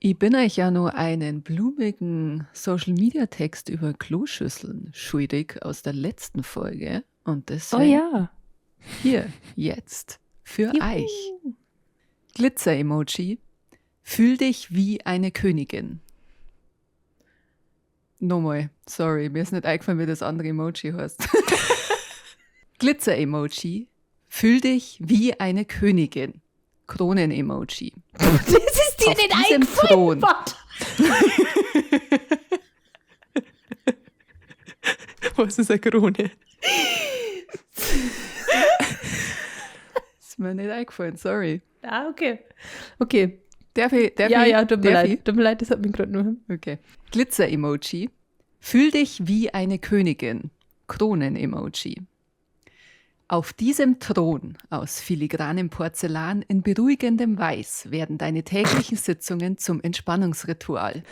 Ich bin euch ja nur einen blumigen Social-Media-Text über Kloschüsseln schuldig aus der letzten Folge. Und Oh deswegen ja. hier, jetzt, für Juhu. euch. Glitzer-Emoji. Fühl dich wie eine Königin. Nochmal, sorry, mir ist nicht eingefallen, wie das andere Emoji heißt. Glitzer-Emoji. Fühl dich wie eine Königin. Kronen-Emoji. Das ist dir Auf nicht diesem eingefallen. Thron. Warte. Was ist eine Krone? Ist mir nicht eingefallen, sorry. Ah, okay. Okay. Darf ich? Tut mir Darf leid. ich? Tut mir leid, das hat mich gerade nur. Okay. Glitzer-Emoji. Fühl dich wie eine Königin. Kronen-Emoji. Auf diesem Thron aus filigranem Porzellan in beruhigendem Weiß werden deine täglichen Sitzungen zum Entspannungsritual.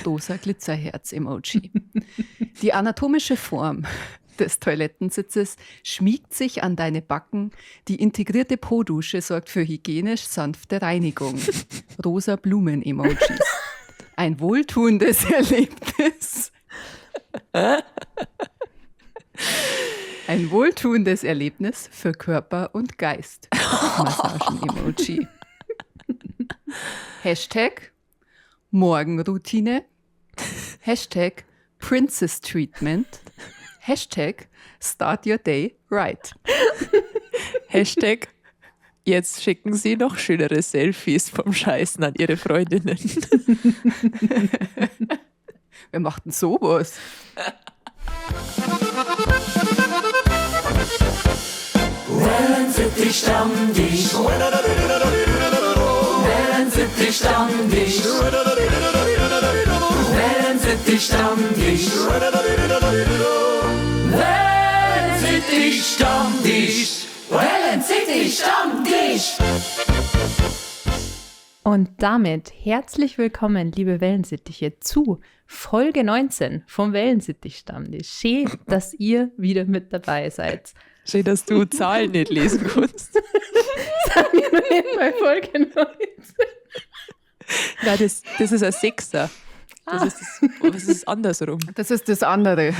Rosa Glitzerherz-Emoji. Die anatomische Form des Toilettensitzes schmiegt sich an deine Backen. Die integrierte Po-Dusche sorgt für hygienisch sanfte Reinigung. Rosa Blumen-Emojis. Ein wohltuendes Erlebnis. Ein wohltuendes Erlebnis für Körper und Geist. Massagen-Emoji. Hashtag Morgenroutine. Hashtag Princess Treatment. Hashtag Start Your Day Right. Hashtag jetzt schicken Sie noch schönere Selfies vom Scheißen an Ihre Freundinnen. Wer macht denn sowas? Wellensittich Stammtisch. Wellensittich Stammtisch. Wellensittich Stammtisch. Wellensittich Stammtisch. Wellensittich Stammtisch. Und damit herzlich willkommen, liebe Wellensittiche, zu Folge 19 vom Wellensittich-Stammtisch. Schön, dass ihr wieder mit dabei seid. Schön, dass du Zahlen nicht lesen kannst. Sagen wir noch nicht bei Folge 19. Nein, das ist ein Sechser. Das ist andersrum. Das ist das andere.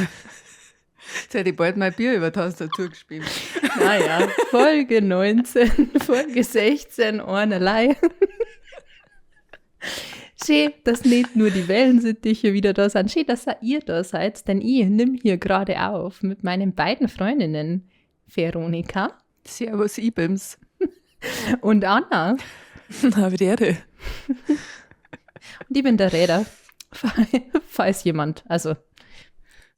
Jetzt hätte ich bald mein Bier über Tastatur gespielt. Naja, Folge 19, Folge 16, einerlei. Schön, dass nicht nur die Wellensittiche wieder da sind. Schön, dass auch ihr da seid, denn ich nehme hier gerade auf mit meinen beiden Freundinnen, Veronika Servus, Ibims. und Anna. Na, wie wäre. Und ich bin der Räder, falls jemand, also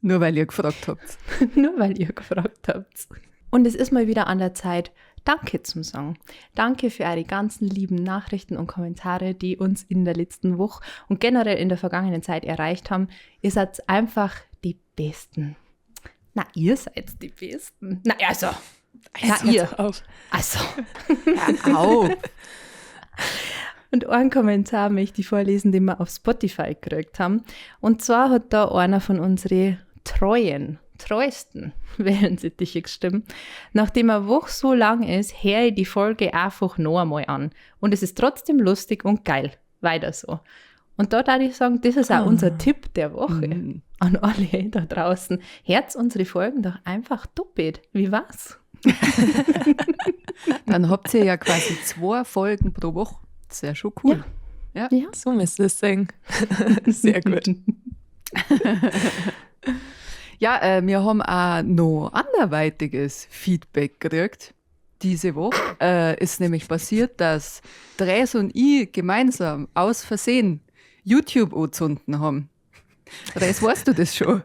Nur weil ihr gefragt habt. nur weil ihr gefragt habt. Und es ist mal wieder an der Zeit, Danke zum Sagen. Danke für eure ganzen lieben Nachrichten und Kommentare, die uns in der letzten Woche und generell in der vergangenen Zeit erreicht haben. Ihr seid einfach die Besten. Na, ihr seid die Besten. Na, also. Na, ihr. Auf. Also. Au. Und einen Kommentar möchte ich vorlesen, den wir auf Spotify gekriegt haben. Und zwar hat da einer von unseren treuesten Wellensittiche gestimmt. Nachdem eine Woche so lang ist, höre ich die Folge einfach noch einmal an. Und es ist trotzdem lustig und geil. Weiter so. Und da darf ich sagen, das ist auch unser Tipp der Woche an alle da draußen. Hört unsere Folgen doch einfach doppelt. Wie war's? Dann habt ihr ja quasi 2 Folgen pro Woche. Das ist ja schon cool. Ja. Ja. So müsst ihr es sagen. Sehr gut. Ja, wir haben auch noch anderweitiges Feedback gekriegt diese Woche. Ist nämlich passiert, dass Dres und ich gemeinsam aus Versehen YouTube angezündet haben. Dres, weißt du das schon?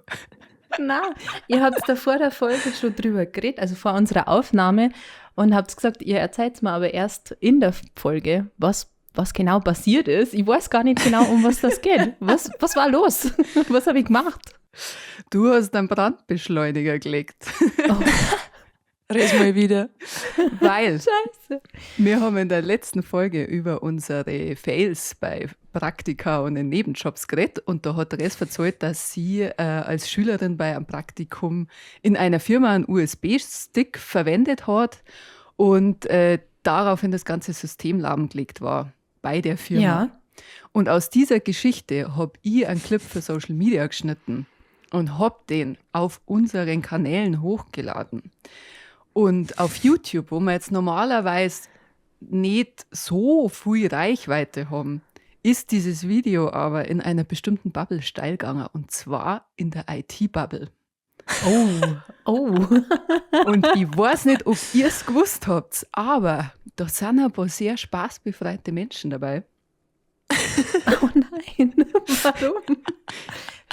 Nein, ihr habt da vor der Folge schon drüber geredet, also vor unserer Aufnahme, und habt gesagt, ihr erzählt mir aber erst in der Folge, was genau passiert ist. Ich weiß gar nicht genau, um was das geht. Was war los? Was habe ich gemacht? Du hast einen Brandbeschleuniger gelegt. Red mal wieder. Weil Scheiße. wir haben in der letzten Folge über unsere Fails bei Praktika und in Nebenjobs geredet und da hat Dres erzählt, dass sie als Schülerin bei einem Praktikum in einer Firma einen USB-Stick verwendet hat und daraufhin das ganze System lahmgelegt war bei der Firma. Ja. Und aus dieser Geschichte habe ich einen Clip für Social Media geschnitten und habe den auf unseren Kanälen hochgeladen. Und auf YouTube, wo wir jetzt normalerweise nicht so viel Reichweite haben, ist dieses Video aber in einer bestimmten Bubble steil gegangen, und zwar in der IT-Bubble. Oh. Und ich weiß nicht, ob ihr es gewusst habt, aber da sind ein paar sehr spaßbefreite Menschen dabei. Oh nein, warum?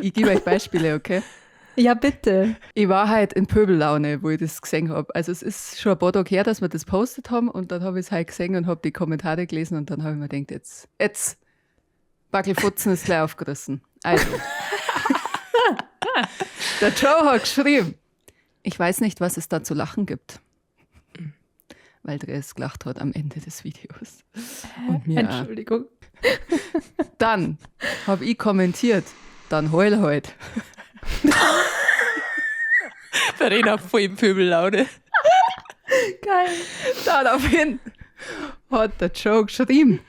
Ich gebe euch Beispiele, okay? Ja, bitte. Ich war halt in Pöbellaune, wo ich das gesehen habe. Also es ist schon ein paar Tage her, dass wir das postet haben, und dann habe ich es halt gesehen und habe die Kommentare gelesen, und dann habe ich mir gedacht, jetzt Backelfutzen ist gleich aufgerissen. Also, der Joe hat geschrieben, ich weiß nicht, was es da zu lachen gibt. Weil der es gelacht hat am Ende des Videos. Und mir auch. Entschuldigung. Dann habe ich kommentiert, dann heul halt. Verena voll im Pöbellaune. Geil. Daraufhin hat der Joe geschrieben,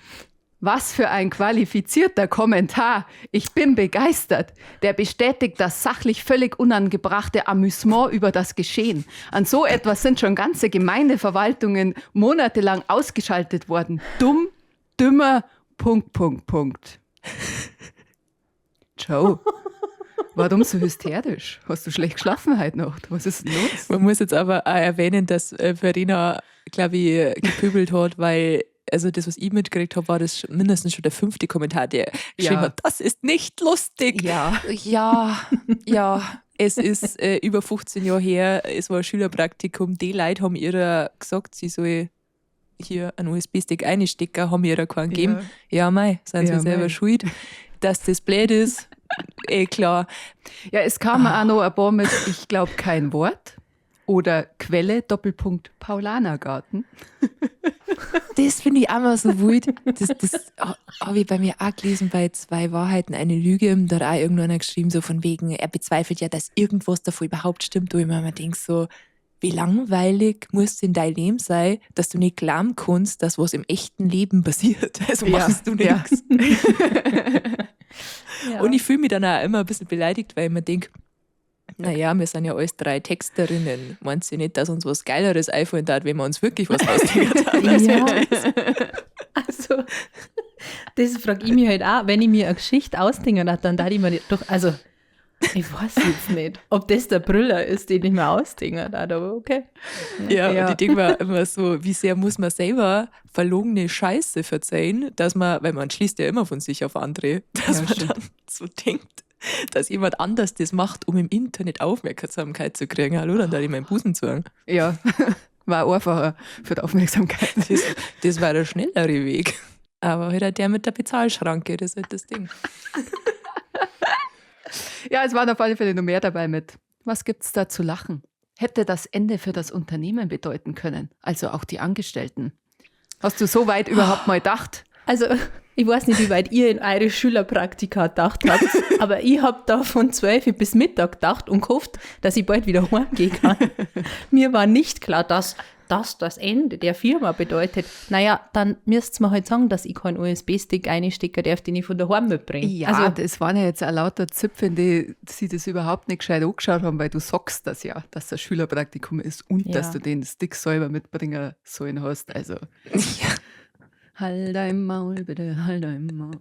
was für ein qualifizierter Kommentar. Ich bin begeistert. Der bestätigt das sachlich völlig unangebrachte Amüsement über das Geschehen. An so etwas sind schon ganze Gemeindeverwaltungen monatelang ausgeschaltet worden. Dumm, dümmer, ... Joe, warum so hysterisch? Hast du schlecht geschlafen heute Nacht? Was ist denn los? Man muss jetzt aber auch erwähnen, dass Verena, glaube ich, gepöbelt hat, weil, also das, was ich mitgekriegt habe, war das mindestens schon der 5. Kommentar, der geschrieben hat, das ist nicht lustig. Ja. Ja, es ist über 15 Jahre her, es war ein Schülerpraktikum, die Leute haben ihr gesagt, sie soll hier einen USB-Stick einstecken, haben ihr keinen gegeben. Ja, mei, sind sie selber schuld. Dass das blöd ist, klar. Ja, es kam auch noch ein paar mit, ich glaube, kein Wort. Oder Quelle, Doppelpunkt, Paulanergarten. Das finde ich auch mal so wild. Das habe ich bei mir auch gelesen, bei 2 Wahrheiten, eine Lüge. Da hat auch irgendeiner geschrieben, so von wegen, er bezweifelt ja, dass irgendwas davon überhaupt stimmt. Wo ich mir immer denke, so, wie langweilig muss denn dein Leben sein, dass du nicht glauben kannst, dass was im echten Leben passiert. Also machst du nichts. Ja. Und ich fühle mich dann auch immer ein bisschen beleidigt, weil ich mir denke, naja, wir sind ja alles 3 Texterinnen. Meinst du nicht, dass uns was Geileres einfallen darf, wenn wir uns wirklich was ausdenken? Ja. Also, das frage ich mich halt auch, wenn ich mir eine Geschichte ausdenke, dann darf ich mir nicht doch, also, ich weiß jetzt nicht, ob das der Brüller ist, den ich mir ausdenke, aber okay. Ja, und ich denke mir immer so, wie sehr muss man selber verlogene Scheiße verzeihen, dass man, weil man schließt ja immer von sich auf andere, dass man dann so denkt, dass jemand anders das macht, um im Internet Aufmerksamkeit zu kriegen. Hallo, dann darf ich meinen Busen zeigen. Ja, war einfacher für die Aufmerksamkeit. Das war der schnellere Weg. Aber halt der mit der Bezahlschranke, das ist halt das Ding. Ja, es waren auf alle Fälle noch mehr dabei mit. Was gibt's da zu lachen? Hätte das Ende für das Unternehmen bedeuten können, also auch die Angestellten. Hast du so weit überhaupt mal gedacht? Also, ich weiß nicht, wie weit ihr in eure Schülerpraktika gedacht habt, aber ich habe da von 12 bis Mittag gedacht und gehofft, dass ich bald wieder heimgehen kann. Mir war nicht klar, dass das Ende der Firma bedeutet. Naja, dann müsst ihr mir halt sagen, dass ich keinen USB-Stick einstecken darf, den ich von daheim mitbringe. Ja, also, das waren ja jetzt auch lauter Zipfen, die sich das überhaupt nicht gescheit angeschaut haben, weil du sagst das ja, dass das Schülerpraktikum ist und dass du den Stick selber mitbringen sollen hast. Also, halt dein Maul, bitte, halt dein Maul.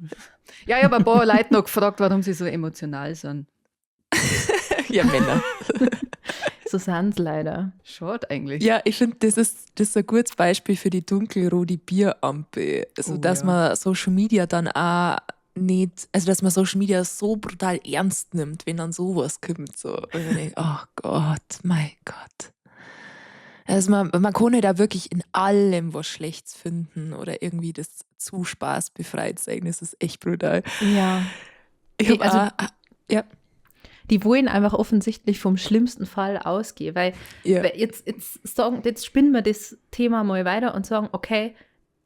Ja, ich habe ein paar Leute noch gefragt, warum sie so emotional sind. Ja, Männer. so sind es leider. Schade eigentlich. Ja, ich finde, das ist ein gutes Beispiel für die dunkelrote Bierampel. Also, dass man Social Media dann auch nicht, also dass man Social Media so brutal ernst nimmt, wenn dann sowas kommt. So. Und ich denke, oh Gott, mein Gott. Also man kann ja da wirklich in allem was Schlechtes finden oder irgendwie das zu spaßbefreit sein. Das ist echt brutal. Ja. Die wollen einfach offensichtlich vom schlimmsten Fall ausgehen, weil jetzt spinnen wir das Thema mal weiter und sagen, okay,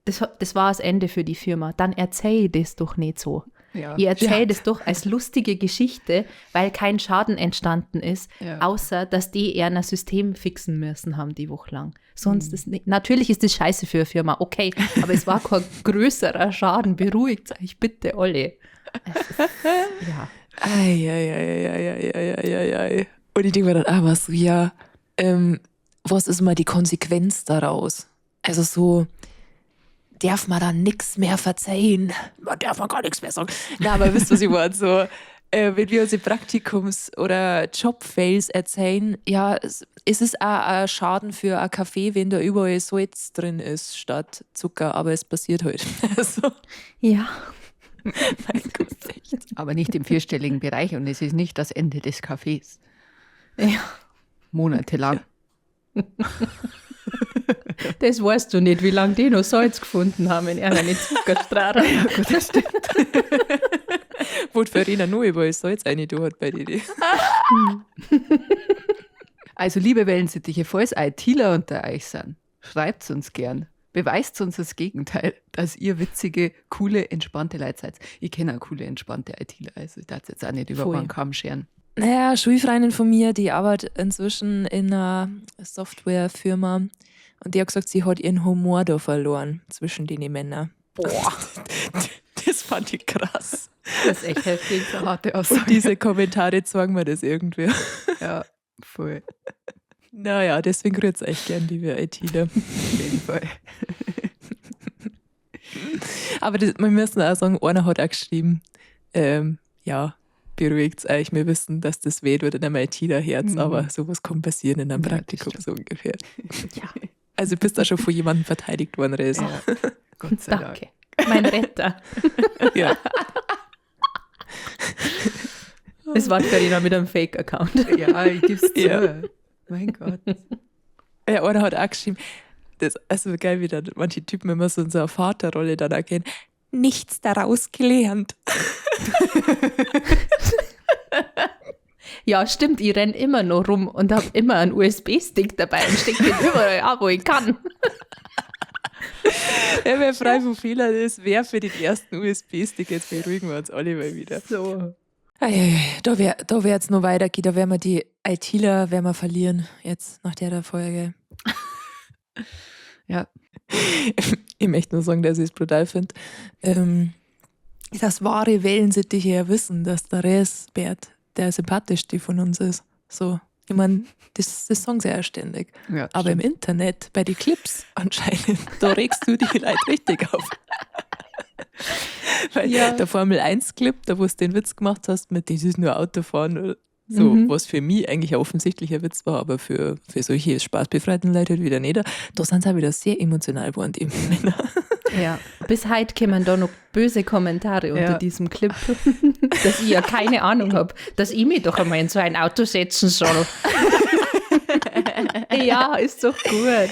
das war das Ende für die Firma, dann erzähl das doch nicht so. Ja. Ich erzähle das doch als lustige Geschichte, weil kein Schaden entstanden ist, Ja. außer dass die eher ein System fixen müssen haben die Woche lang. Sonst ist nicht. Natürlich ist das scheiße für eine Firma, okay, aber es war kein größerer Schaden. Beruhigt euch bitte alle. Es ist, ja. Ei. Und ich denke mir dann, was so, was ist mal die Konsequenz daraus? Also so, darf man dann nichts mehr verzeihen? Man darf man gar nichts mehr sagen. Na, aber wisst ihr, was ich meine? So, wenn wir unsere Praktikums- oder Job-Fails erzählen, ja, es ist auch ein Schaden für ein Kaffee, wenn da überall Salz drin ist statt Zucker, aber es passiert halt. Also, Ja. mein Gott, echt. Aber nicht im vierstelligen Bereich und es ist nicht das Ende des Kaffees. Ja. Monatelang. Das weißt du nicht, wie lange die noch Salz gefunden haben in irgendeiner Zuckerstraße. Ja, gut, das stimmt. Wo die Verena nur überall Salz rein da hat bei dir. Also, liebe Wellensittiche, falls ITler unter euch sind, schreibt uns gern. Beweist uns das Gegenteil, dass ihr witzige, coole, entspannte Leute seid. Ich kenne auch coole, entspannte ITler, also ich darf jetzt auch nicht über Voll. einen Kamm scheren. Naja, Schulfreundin von mir, die arbeitet inzwischen in einer Softwarefirma und die hat gesagt, sie hat ihren Humor da verloren zwischen den Männern. Boah, das fand ich krass. Das ist echt heftig. Harte Und Aussage. diese Kommentare zeigen mir das irgendwie. Ja, voll. Naja, deswegen grüßt euch gern, liebe ITler. Auf jeden Fall. Aber das, wir müssen auch sagen, einer hat auch geschrieben, ja, beruhigt euch, wir wissen, dass das weht oder einem ITler-Herz, aber sowas kann passieren in einem Ja, das Praktikum stimmt. so ungefähr. Ja. Also bist du auch schon von jemandem verteidigt worden, Resa. Ja. Gott sei Dank. Danke. Mein Retter. Ja. Es war Carina mit einem Fake-Account. Ja, ich gebe es zu. Ja. Mein Gott. Ja, einer hat auch geschrieben, das ist also geil, wie dann manche Typen immer so in so einer Vaterrolle dann erkennen, nichts daraus gelernt. Ja, stimmt, ich renne immer noch rum und habe immer einen USB-Stick dabei und stecke den überall an, wo ich kann. Ja, wer frei von Fehlern ist, wer für den ersten USB-Stick, jetzt beruhigen wir uns alle mal wieder. So. Da wär jetzt noch weitergehen, da werden wir die ITler werden wir verlieren, jetzt nach der Folge. Ja. Ich möchte nur sagen, dass ich es brutal finde. Das wahre Wellensittiche ja wissen, dass der Resbert der sympathischste von uns ist. So, ich meine, das sagen sie ja ständig. Ja, Aber im Internet, bei den Clips anscheinend, da regst du die Leute richtig auf. Weil Ja. der Formel-1-Clip, da wo du den Witz gemacht hast, mit das ist nur Autofahren, oder so, was für mich eigentlich ein offensichtlicher Witz war, aber für solche spaßbefreiten Leute halt wieder nicht. Da sind sie auch wieder sehr emotional geworden, die Männer. Ja. Bis heute kommen da noch böse Kommentare unter Ja. diesem Clip, dass ich ja keine Ahnung habe, dass ich mich doch einmal in so ein Auto setzen soll. Ja, ist doch gut.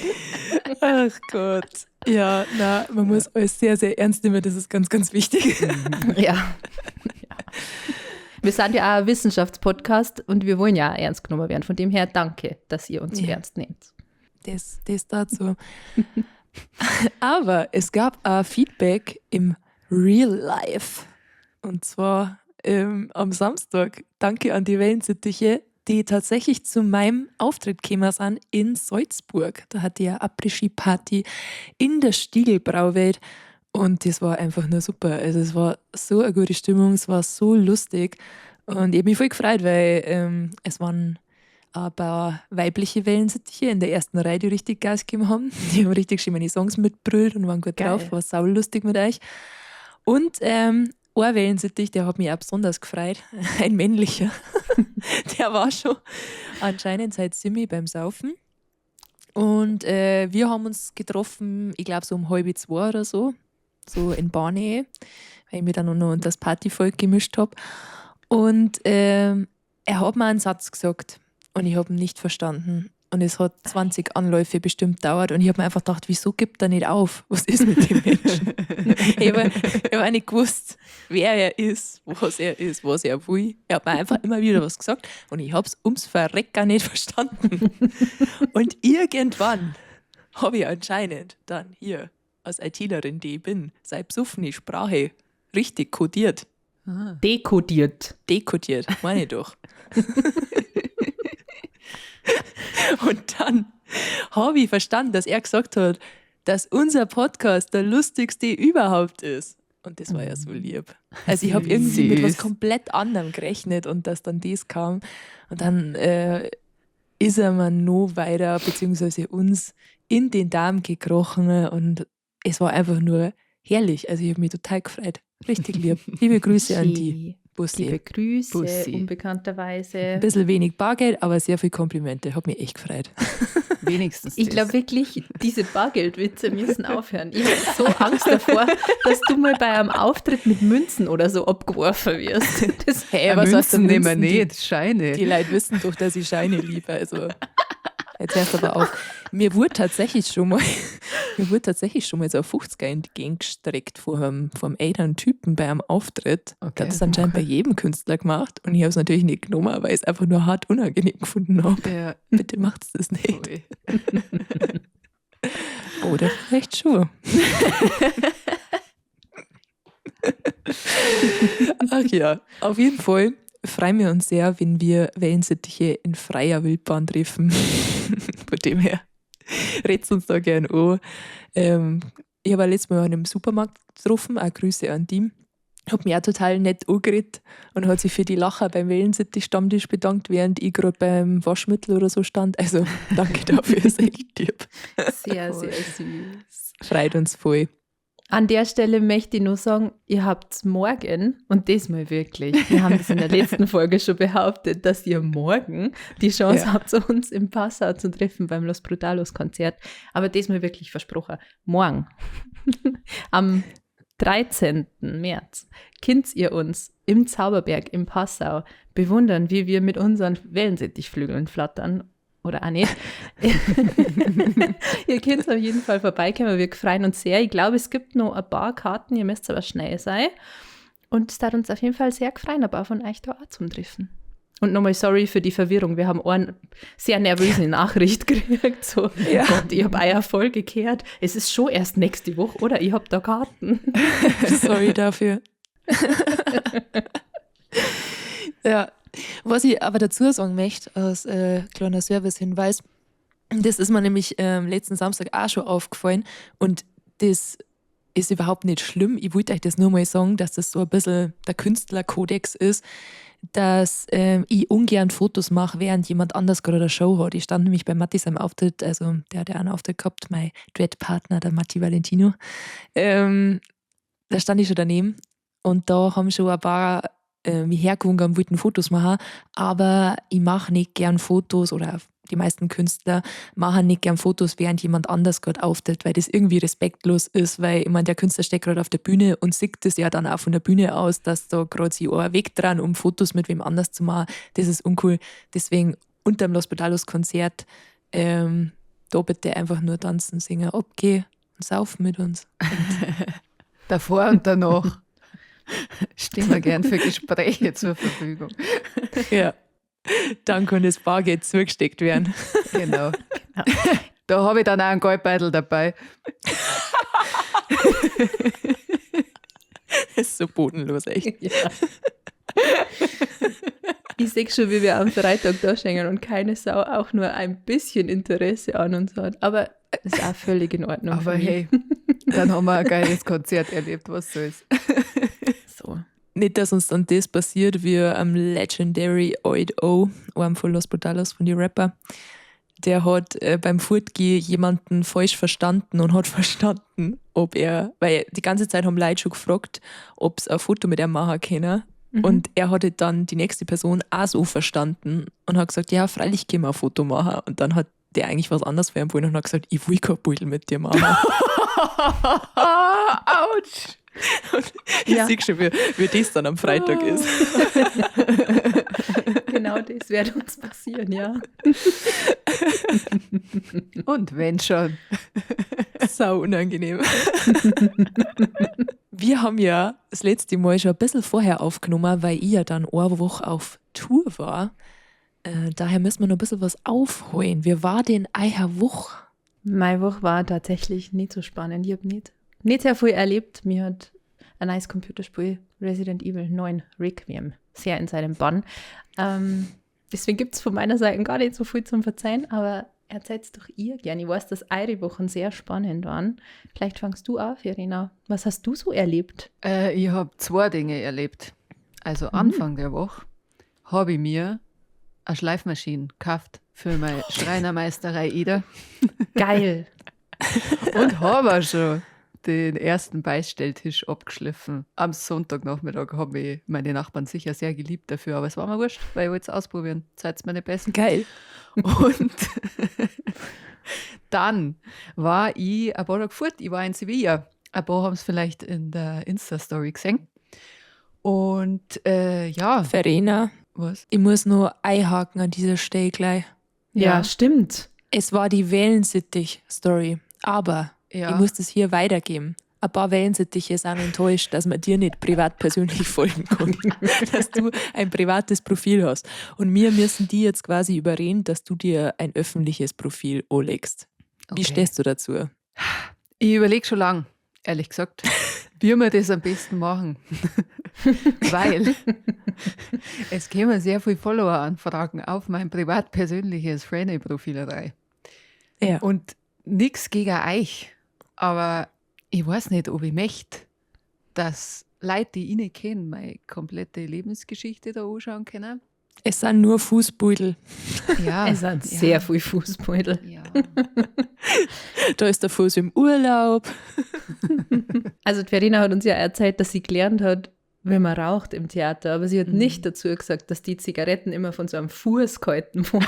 Ach Gott. Ja, man muss alles sehr, sehr ernst nehmen, das ist ganz, ganz wichtig. Ja. Wir sind ja auch ein Wissenschaftspodcast und wir wollen ja auch ernst genommen werden. Von dem her danke, dass ihr uns so Ja. ernst nehmt. Das dazu. Aber es gab ein Feedback im Real Life. Und zwar am Samstag. Danke an die Wellensittiche, die tatsächlich zu meinem Auftritt gekommen sind in Salzburg. Da hatte ich eine Après-Ski-Party in der Stiegelbrauwelt. Und das war einfach nur super. Also es war so eine gute Stimmung, es war so lustig. Und ich habe mich voll gefreut, weil es waren ein paar weibliche Wellensittiche in der ersten Reihe, die richtig Gas gegeben haben. Die haben richtig schön meine Songs mitbrüllt und waren gut Geil. drauf. War saulustig mit euch. Und ein Wellensittich, der hat mich auch besonders gefreut. Ein männlicher. Der war schon anscheinend seit Simi beim Saufen. Und wir haben uns getroffen, ich glaube so um 1:30 oder so in Barnähe, weil ich mich dann noch unter das Partyvolk gemischt habe. Und er hat mir einen Satz gesagt und ich habe ihn nicht verstanden. Und es hat 20 Anläufe bestimmt gedauert und ich habe mir einfach gedacht, wieso gibt er nicht auf? Was ist mit dem Menschen? Ich habe auch nicht gewusst, wer er ist, was er will. Er hat mir einfach immer wieder was gesagt und ich habe es ums Verrecken nicht verstanden. Und irgendwann habe ich anscheinend dann hier als ITlerin, die ich bin, sei besoffene Sprache richtig kodiert. Dekodiert. Dekodiert, meine ich doch. Und dann habe ich verstanden, dass er gesagt hat, dass unser Podcast der lustigste überhaupt ist. Und das war ja so lieb. Also ich habe irgendwie mit was komplett anderem gerechnet und dass dann das kam. Und dann ist er mir noch weiter, beziehungsweise uns in den Darm gekrochen und es war einfach nur herrlich. Also ich habe mich total gefreut. Richtig lieb. Liebe Grüße an die. Bussi. Liebe Grüße, Bussi. unbekannterweise. Ein bisschen wenig Bargeld, aber sehr viel Komplimente. Hat mich echt gefreut. Wenigstens Ich das. glaube wirklich, diese Bargeldwitze müssen aufhören. Ich habe so Angst davor, dass du mal bei einem Auftritt mit Münzen oder so abgeworfen wirst. Das, Hey, was heißt denn nehmen wir Münzen? nicht? Scheine. Die Leute wissen doch, dass ich Scheine liebe. Also, jetzt hörst du aber auf. Mir wurde tatsächlich schon mal so ein 50er entgegengestreckt vor einem älteren Typen bei einem Auftritt. Okay. Der hat das anscheinend bei jedem Künstler gemacht. Und ich habe es natürlich nicht genommen, weil ich es einfach nur hart unangenehm gefunden habe. Ja. Bitte macht das nicht. Ui. Oder vielleicht schon. Ach ja, auf jeden Fall freuen wir uns sehr, wenn wir Wellensittiche in freier Wildbahn treffen. Von dem her red's uns da gern an. Ich habe letztes Mal in einem Supermarkt getroffen, auch Grüße an die. Hat mich auch total nett angeredet und hat sich für die Lacher beim Wellensittich-Stammtisch bedankt, während ich gerade beim Waschmittel oder so stand. Also danke dafür, ist echt lieb. sehr, sehr süß. Freut uns voll. An der Stelle möchte ich nur sagen, ihr habt morgen, und das mal wirklich, wir haben das in der letzten Folge schon behauptet, dass ihr morgen die Chance habt, uns im Passau zu treffen beim Los Brutalos Konzert. Aber das mal wirklich versprochen. Morgen, am 13. März, könnt ihr uns im Zauberberg im Passau bewundern, wie wir mit unseren Wellensittichflügeln flattern. Oder auch nicht. Ihr könnt auf jeden Fall vorbeikommen, wir freuen uns sehr. Ich glaube, es gibt noch ein paar Karten, ihr müsst aber schnell sein. Und es hat uns auf jeden Fall sehr gefreut, ein paar von euch da auch zum Treffen. Und nochmal sorry für die Verwirrung, wir haben eine sehr nervöse Nachricht gekriegt. So, Ja. Gott, ich habe euer voll gekehrt. Es ist schon erst nächste Woche, oder? Ich habe da Karten. Sorry dafür. Ja, was ich aber dazu sagen möchte, als kleiner Servicehinweis, das ist mir nämlich letzten Samstag auch schon aufgefallen und das ist überhaupt nicht schlimm. Ich wollte euch das nur mal sagen, dass das so ein bisschen der Künstlerkodex ist, dass ich ungern Fotos mache, während jemand anders gerade eine Show hat. Ich stand nämlich bei Matti seinem Auftritt, also der hat ja einen Auftritt gehabt, mein Duettpartner, der Matti Valentino. Da stand ich schon daneben und da haben schon ein paar mich hergewunken und wollten Fotos machen, aber ich mache nicht gern Fotos oder die meisten Künstler machen nicht gern Fotos, während jemand anders gerade auftritt, weil das irgendwie respektlos ist, weil ich meine, der Künstler steht gerade auf der Bühne und sieht das ja dann auch von der Bühne aus, dass da gerade sich ein Weg dran, um Fotos mit wem anders zu machen. Das ist uncool. Deswegen unter dem Los Brutalos Konzert da bitte einfach nur tanzen, singen, abgehen und saufen mit uns. Davor und danach stehen wir gern für Gespräche zur Verfügung. Ja, dann kann das Bargeld zugesteckt werden. Genau. Da habe ich dann auch einen Goldbeutel dabei. Das ist so bodenlos, echt. Ja. Ich sehe schon, wie wir am Freitag da stehen und keine Sau auch nur ein bisschen Interesse an uns hat. Aber das ist auch völlig in Ordnung. Aber für mich. hey, dann haben wir ein geiles Konzert erlebt, was soll's. So. Nicht, dass uns dann das passiert wie am Legendary Oid O, einem von Los Brutalos, von den Rapper. Der hat beim Fortgehen jemanden falsch verstanden und hat verstanden, ob er, weil die ganze Zeit haben Leute schon gefragt, ob sie ein Foto mit ihm machen können. Und er hatte dann die nächste Person auch so verstanden und hat gesagt, ja, freilich können wir ein Foto machen. Und dann hat der eigentlich was anderes für ihn wollen und hat gesagt, ich will kein Beutel mit dir machen. Autsch! Und ich Ja. sehe schon, wie das dann am Freitag ist. Genau das wird uns passieren, ja. Und wenn schon. Sau unangenehm. Wir haben ja das letzte Mal schon ein bisschen vorher aufgenommen, weil ich ja dann eine Woche auf Tour war. Daher müssen wir noch ein bisschen was aufholen. Wie war denn eure Woche? Meine Woche war tatsächlich nicht so spannend. Ich habe nicht sehr viel erlebt. Mir hat ein neues Computerspiel Resident Evil 9 Requiem sehr in seinem Bann. Deswegen gibt es von meiner Seite gar nicht so viel zum Verzeihen, aber erzähl's doch ihr gerne. Ich weiß, dass eure Wochen sehr spannend waren. Vielleicht fangst du an, Verena. Was hast du so erlebt? Ich habe 2 Dinge erlebt. Also Anfang der Woche habe ich mir eine Schleifmaschine gekauft für meine Schreinermeisterei Ida Geil. und habe auch schon den ersten Beistelltisch abgeschliffen. Am Sonntagnachmittag haben mich meine Nachbarn sicher sehr geliebt dafür, aber es war mir wurscht, weil ich wollte es ausprobieren. Seid meine Besten. Geil. Und dann war ich ein paar Tage fort. Ich war in Sevilla. Ein paar haben es vielleicht in der Insta-Story gesehen. Und ja, Verena, was? ich muss nur einhaken an dieser Stelle gleich. Ja, stimmt. Es war die Wellensittich-Story, aber Ja. ich muss das hier weitergeben. Ein paar Wellensittiche sind enttäuscht, dass man dir nicht privat persönlich folgen kann, dass du ein privates Profil hast. Und wir müssen die jetzt quasi überreden, dass du dir ein öffentliches Profil anlegst. Wie Okay. stehst du dazu? Ich überlege schon lange, ehrlich gesagt, wie wir das am besten machen. Weil es kämen sehr viele Follower-Anfragen auf mein privat-persönliches Franny-Profil rein. Ja. Und nichts gegen euch, aber ich weiß nicht, ob ich möchte, dass Leute, die ich nicht kenne, meine komplette Lebensgeschichte da anschauen können. Es sind nur Fußbeutel. Ja, Es sind sehr viel Fußbeutel. Ja. Da ist der Fuß im Urlaub. Also die Verena hat uns ja erzählt, dass sie gelernt hat, wenn man raucht im Theater, aber sie hat nicht dazu gesagt, dass die Zigaretten immer von so einem Fuß gehalten wurden.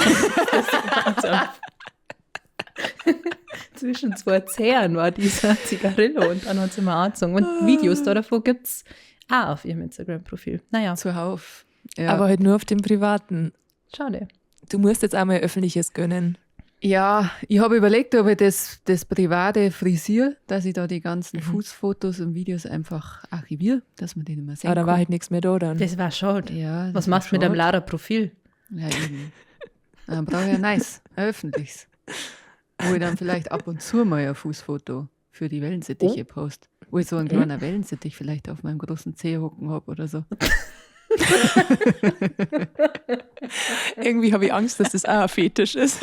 Zwischen 2 Zähren war dieser Zigarillo und dann hat sie mal angezogen. Und Videos davon gibt es auch auf ihrem Instagram-Profil. Naja, Zuhauf. Ja. Aber halt nur auf dem Privaten. schade. Du musst jetzt einmal öffentliches gönnen. Ja, ich habe überlegt, ob ich das Private frisiere, dass ich da die ganzen Fußfotos und Videos einfach archiviere, dass man die nicht mehr sehen Aber da war kann. halt nichts mehr da dann. Das war schade. Ja, das Was war machst du mit einem schade. Lara-Profil? Ja, eben. Dann brauche ich ein nice, ein öffentliches. Wo ich dann vielleicht ab und zu mal ein Fußfoto für die Wellensittiche post. Wo ich so einen kleinen Wellensittich vielleicht auf meinem großen Zeh hocken habe oder so. Irgendwie habe ich Angst, dass das auch ein Fetisch ist.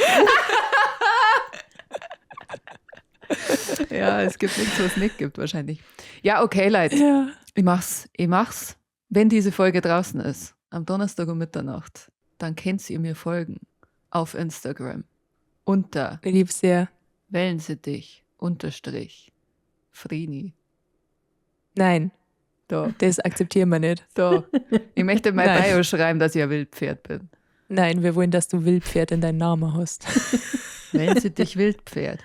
Ja, es gibt nichts, was es nicht gibt wahrscheinlich. Ja, okay, Leute. Ja. Ich mach's. Wenn diese Folge draußen ist, am Donnerstag um Mitternacht, dann könnt ihr mir folgen auf Instagram unter Ich liebe sehr. Wellensittich_Frini. Nein, Da, das akzeptieren wir nicht. da. Ich möchte mein Nein. Bio schreiben, dass ich ein Wildpferd bin. Nein, wir wollen, dass du Wildpferd in deinen Namen hast. Wellensittich Wildpferd.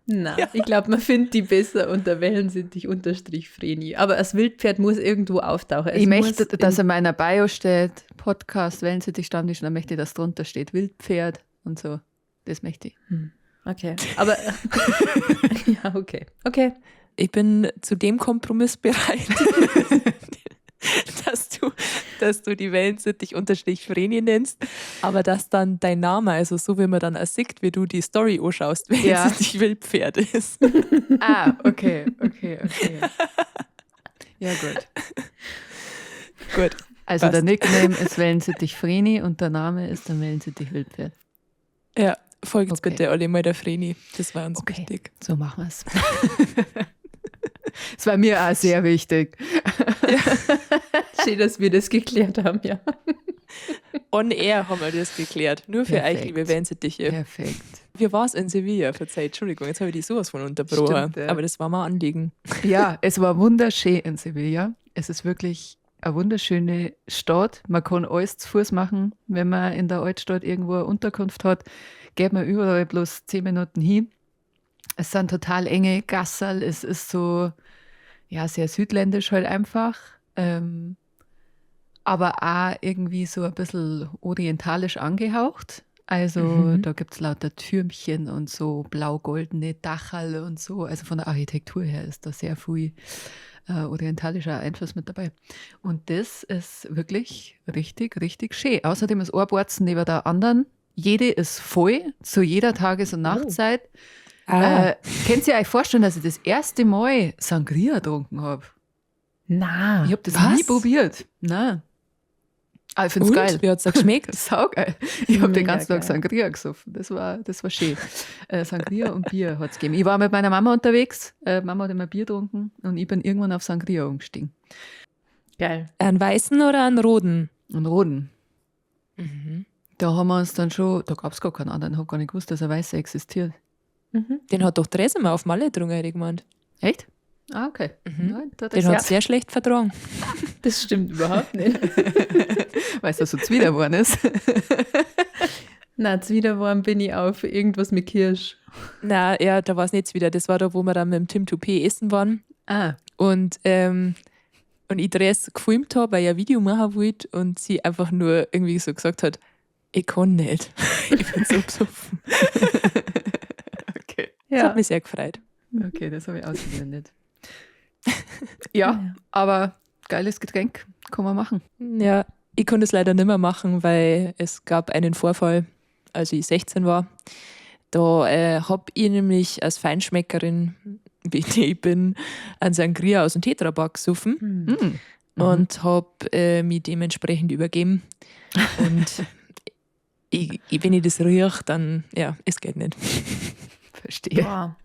Nein, ich glaube, man findet die besser unter Wellensittich_Vreni. Aber das Wildpferd muss irgendwo auftauchen. Es Ich möchte, muss dass in meiner Bio steht, Podcast Wellensittich Stammtisch, und dann möchte ich, dass drunter steht Wildpferd und so. Das möchte ich. Okay, aber ja, okay. Okay. Ich bin zu dem Kompromiss bereit, dass du die Wellensittich_Vreni nennst, aber dass dann dein Name, also so wie man dann auch sieht, wie du die Story anschaust, Wellensittich Wildpferd ist. Ah, okay. Ja, gut. Gut. Also Passt. der Nickname ist Wellensittich Vreni und der Name ist der Wellensittich Wildpferd. Ja, folgt Okay. bitte alle mal der Vreni. Das war uns Okay. wichtig. So machen wir es. Es war mir auch sehr wichtig. Schön, dass wir das geklärt haben, ja. On air haben wir das geklärt. Nur für Perfekt. euch, liebe Wellensittiche. Perfekt. Wie war es in Sevilla? Verzeiht, Entschuldigung, jetzt habe ich die sowas von unterbrochen. Stimmt, ja. Aber das war mal ein Anliegen. Ja, es war wunderschön in Sevilla. Es ist wirklich eine wunderschöne Stadt. Man kann alles zu Fuß machen, wenn man in der Altstadt irgendwo eine Unterkunft hat. Geht man überall bloß 10 Minuten hin. Es sind total enge Gasserl. Es ist so, ja, sehr südländisch halt einfach. Aber auch irgendwie so ein bisschen orientalisch angehaucht. Also da gibt es lauter Türmchen und so blau-goldene Dachal und so. Also von der Architektur her ist da sehr viel orientalischer Einfluss mit dabei. Und das ist wirklich richtig, richtig schön. Außerdem ist ein Borzen neben der anderen. Jede ist voll, zu jeder Tages- und Nachtzeit. Könnt ihr euch vorstellen, dass ich das erste Mal Sangria getrunken habe? Na, Ich habe das Was? nie probiert. Nein. Aber ich finde es Und? geil. Wie hat es geschmeckt? Saugeil. Ich habe den Mega ganzen Tag geil. Sangria gesoffen. Das war schön. Sangria und Bier hat es gegeben. Ich war mit meiner Mama unterwegs. Mama hat immer Bier getrunken und ich bin irgendwann auf Sangria umgestiegen. geil. Einen weißen oder einen roten? Und Roden. Mhm. Da haben wir uns dann schon, da gab es gar keinen anderen. Ich habe gar nicht gewusst, dass ein Weißer existiert. Mhm. Den hat doch Therese mal auf Malle getrunken, hätte ich gemeint. Echt? Ah, okay. Mhm. Ja, da Den das hat sehr schlecht vertragen. Das stimmt überhaupt nicht. weil es da so zuwider geworden ist. Na, Zwiderwarm bin ich auf irgendwas mit Kirsch. Nein, ja, da war es nicht wieder. Das war da, wo wir dann mit dem Tim Toupé essen waren. Ah, Und ich Therese gefilmt habe, weil ich ein Video machen wollte und sie einfach nur irgendwie so gesagt hat, ich kann nicht. Ich bin so besoffen. okay. Das hat mich sehr gefreut. Okay, das habe ich ausgeblendet. Ja, aber geiles Getränk, kann man machen. Ja, ich konnte es leider nicht mehr machen, weil es gab einen Vorfall, als ich 16 war. Da habe ich nämlich als Feinschmeckerin, wie ich bin, einen Sangria aus dem Tetrapack gesoffen Mhm. und habe mich dementsprechend übergeben. Und wenn ich das rieche, dann, ja, es geht nicht. Verstehe. Boah.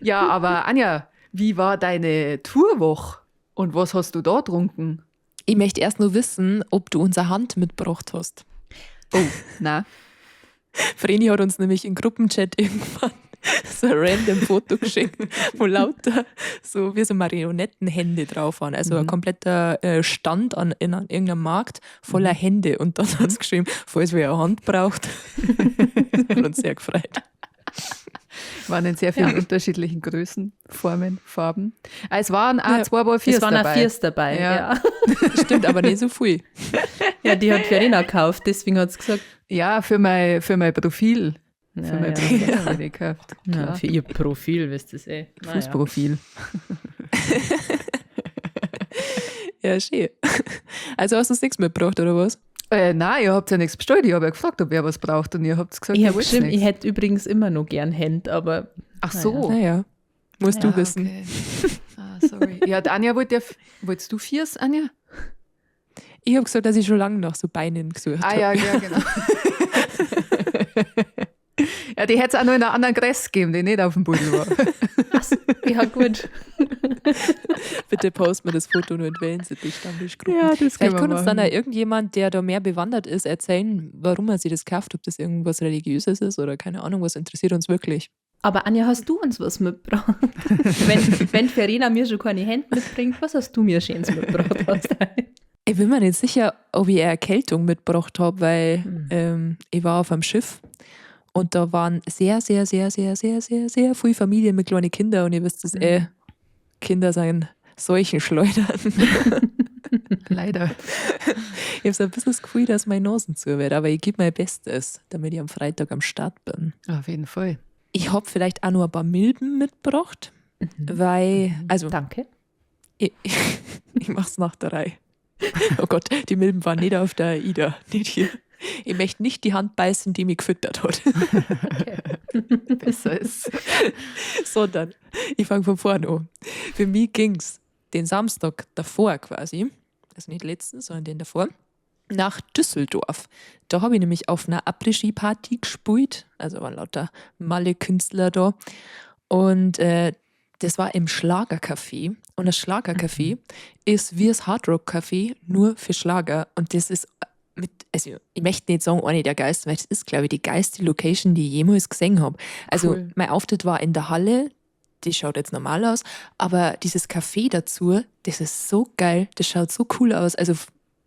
Ja, aber Anja, wie war deine Tourwoche und was hast du da getrunken? Ich möchte erst nur wissen, ob du unsere Hand mitgebracht hast. Oh, na, Vreni hat uns nämlich im Gruppenchat irgendwann so ein random Foto geschickt, wo lauter so wie so Marionettenhände drauf waren. Also ein kompletter Stand in irgendeinem Markt voller Hände. Und dann hat es geschrieben, falls wer eine Hand braucht. Das hat uns sehr gefreut. waren in sehr vielen unterschiedlichen Größen, Formen, Farben. Ah, es waren auch Ja, 2 Viers Es waren auch dabei. Viers dabei. Ja. Ja. Stimmt, aber nicht so viel. Ja, die hat Verena gekauft, deswegen hat sie gesagt, Ja, für mein Profil. Für ja, mein ja. Profil habe ich gekauft. Ja, Klar. für ihr Profil, wisst ihr es eh. Naja. Fußprofil. Ja, schön. Also hast du uns nichts mitgebracht, oder was? Nein, ihr habt ja nichts bestellt. Ich habe ja gefragt, ob wer was braucht und ihr habt gesagt, Ich ihr habe wollt geschrieben, ich nichts. hätte übrigens immer noch gern Hände, aber Ach so. Naja, musst Ah, du wissen. okay. Sorry. Ja, die Anja wolltest du Viers, Anja? Ich habe gesagt, dass ich schon lange nach so Beinen gesucht habe. Ja, genau. Ja, die hätte es auch noch in einer anderen Größe gegeben, die nicht auf dem Pudel war. ja gut. Bitte post mir das Foto nur in Wellensittich-Stammtischgruppen. Ja, das können Vielleicht wir kann uns dann machen. auch irgendjemand, der da mehr bewandert ist, erzählen, warum er sich das kauft, ob das irgendwas Religiöses ist oder keine Ahnung, was interessiert uns wirklich. Aber Anja, hast du uns was mitgebracht? wenn Verena mir schon keine Hände mitbringt, was hast du mir Schönes mitgebracht? Ich bin mir nicht sicher, ob ich eine Erkältung mitgebracht habe, weil ich war auf einem Schiff und da waren sehr, sehr, sehr, sehr, sehr, sehr, sehr viele Familien mit kleinen Kindern und ihr wisst es Kinder sind Seuchenschleudern. Leider. Ich habe so ein bisschen das Gefühl, dass meine Nasen zu wird, aber ich gebe mein Bestes, damit ich am Freitag am Start bin. Auf jeden Fall. Ich habe vielleicht auch noch ein paar Milben mitgebracht, weil, also Danke. ich mache es nach der Reihe. Oh Gott, die Milben waren nicht auf der AIDA, nicht hier. Ich möchte nicht die Hand beißen, die mich gefüttert hat. Besser ist. Sondern, ich fange von vorne an. Für mich ging es den Samstag davor quasi, also nicht letzten, sondern den davor, nach Düsseldorf. Da habe ich nämlich auf einer Après-Ski-Party gespielt, also waren lauter Malle-Künstler da. Und das war im Schlagercafé. Und das Schlagercafé ist wie das Hardrock-Café, nur für Schlager. Und das ist also ich möchte nicht sagen, eine der geilsten, weil das ist, glaube ich, die geilste Location, die ich jemals gesehen habe. Also Cool. mein Auftritt war in der Halle, die schaut jetzt normal aus, aber dieses Café dazu, das ist so geil, das schaut so cool aus. Also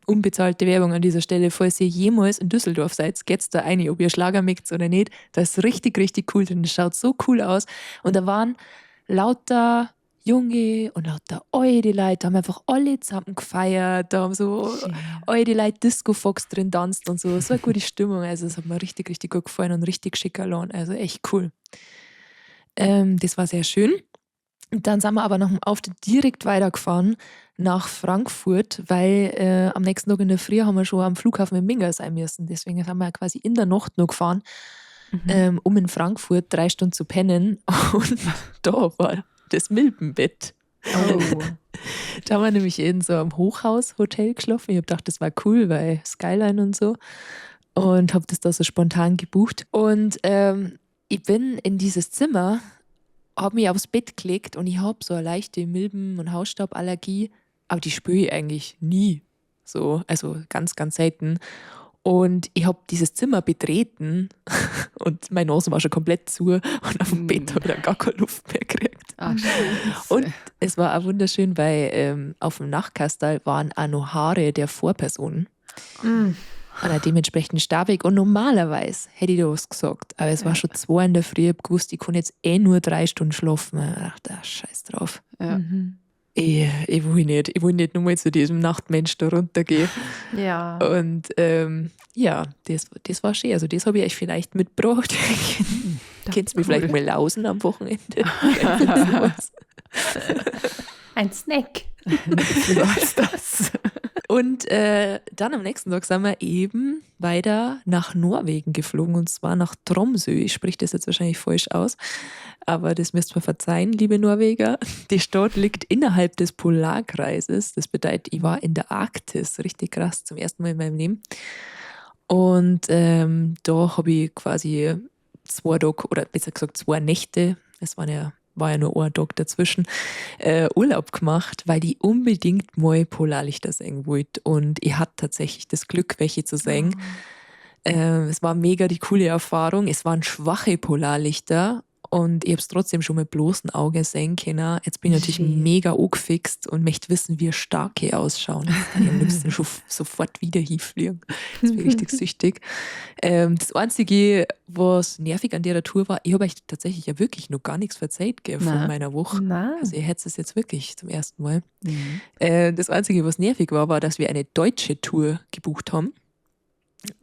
unbezahlte Werbung an dieser Stelle, falls ihr jemals in Düsseldorf seid, geht's da rein, ob ihr Schlager mögt oder nicht. Das ist richtig, richtig cool, denn das schaut so cool aus. Und da waren lauter Junge und lauter alte Leute, haben einfach alle zusammen gefeiert, da haben so alte Leute Disco-Fox drin tanzt und so. So eine gute Stimmung, also es hat mir richtig, richtig gut gefallen und richtig schick allein, also echt cool. Das war sehr schön. Und dann sind wir aber nach dem Auftritt direkt weitergefahren nach Frankfurt, weil am nächsten Tag in der Früh haben wir schon am Flughafen in Minga sein müssen. Deswegen sind wir quasi in der Nacht noch gefahren, um in Frankfurt 3 Stunden zu pennen. Und da war das Milbenbett. Oh. Da haben wir nämlich in so einem Hochhaus-Hotel geschlafen. Ich habe gedacht, das war cool, weil Skyline und so. Und habe das da so spontan gebucht. Und ich bin in dieses Zimmer, habe mich aufs Bett gelegt und ich habe so eine leichte Milben- und Hausstauballergie. Aber die spüre ich eigentlich nie. So, also ganz, ganz selten. Und ich habe dieses Zimmer betreten und meine Nase war schon komplett zu und auf dem Bett habe ich dann gar keine Luft mehr gekriegt. Ah, Scheiße. Und es war auch wunderschön, weil auf dem Nachtkastel waren auch noch Haare der Vorperson. Und auch dementsprechend stabig. Und normalerweise hätte ich da was gesagt. Aber es war schon 2 in der Früh. Ich hab gewusst, ich kann jetzt nur 3 Stunden schlafen. Ich dachte, scheiß drauf. Ja. Ich will nicht. Ich will nicht nochmal zu diesem Nachtmensch da runtergehen. Ja. Und ja, das war schön. Also das habe ich euch vielleicht mitgebracht. Könnt ihr mich vielleicht mal lausen am Wochenende? Ein Snack. Wie war's das? Und dann am nächsten Tag sind wir eben weiter nach Norwegen geflogen, und zwar nach Tromsø. Ich spreche das jetzt wahrscheinlich falsch aus, aber das müsst ihr mir verzeihen, liebe Norweger. Die Stadt liegt innerhalb des Polarkreises. Das bedeutet, ich war in der Arktis, richtig krass, zum ersten Mal in meinem Leben. Und da habe ich quasi 2 Tage, oder besser gesagt 2 Nächte, es war ja nur ein Tag dazwischen, Urlaub gemacht, weil ich unbedingt mal Polarlichter sehen wollte. Und ich hatte tatsächlich das Glück, welche zu sehen. Es war mega die coole Erfahrung. Es waren schwache Polarlichter und ich habe es trotzdem schon mit bloßem Auge sehen können. Jetzt bin ich natürlich mega angefixt und möchte wissen, wie starke ausschauen. Ich am liebsten schon sofort wieder hinfliegen. Das bin richtig süchtig. Das Einzige, was nervig an der Tour war, ich habe euch tatsächlich ja wirklich noch gar nichts verzeiht von meiner Woche. Nein. Also ich hätte es jetzt wirklich zum ersten Mal. Das Einzige, was nervig war, dass wir eine deutsche Tour gebucht haben.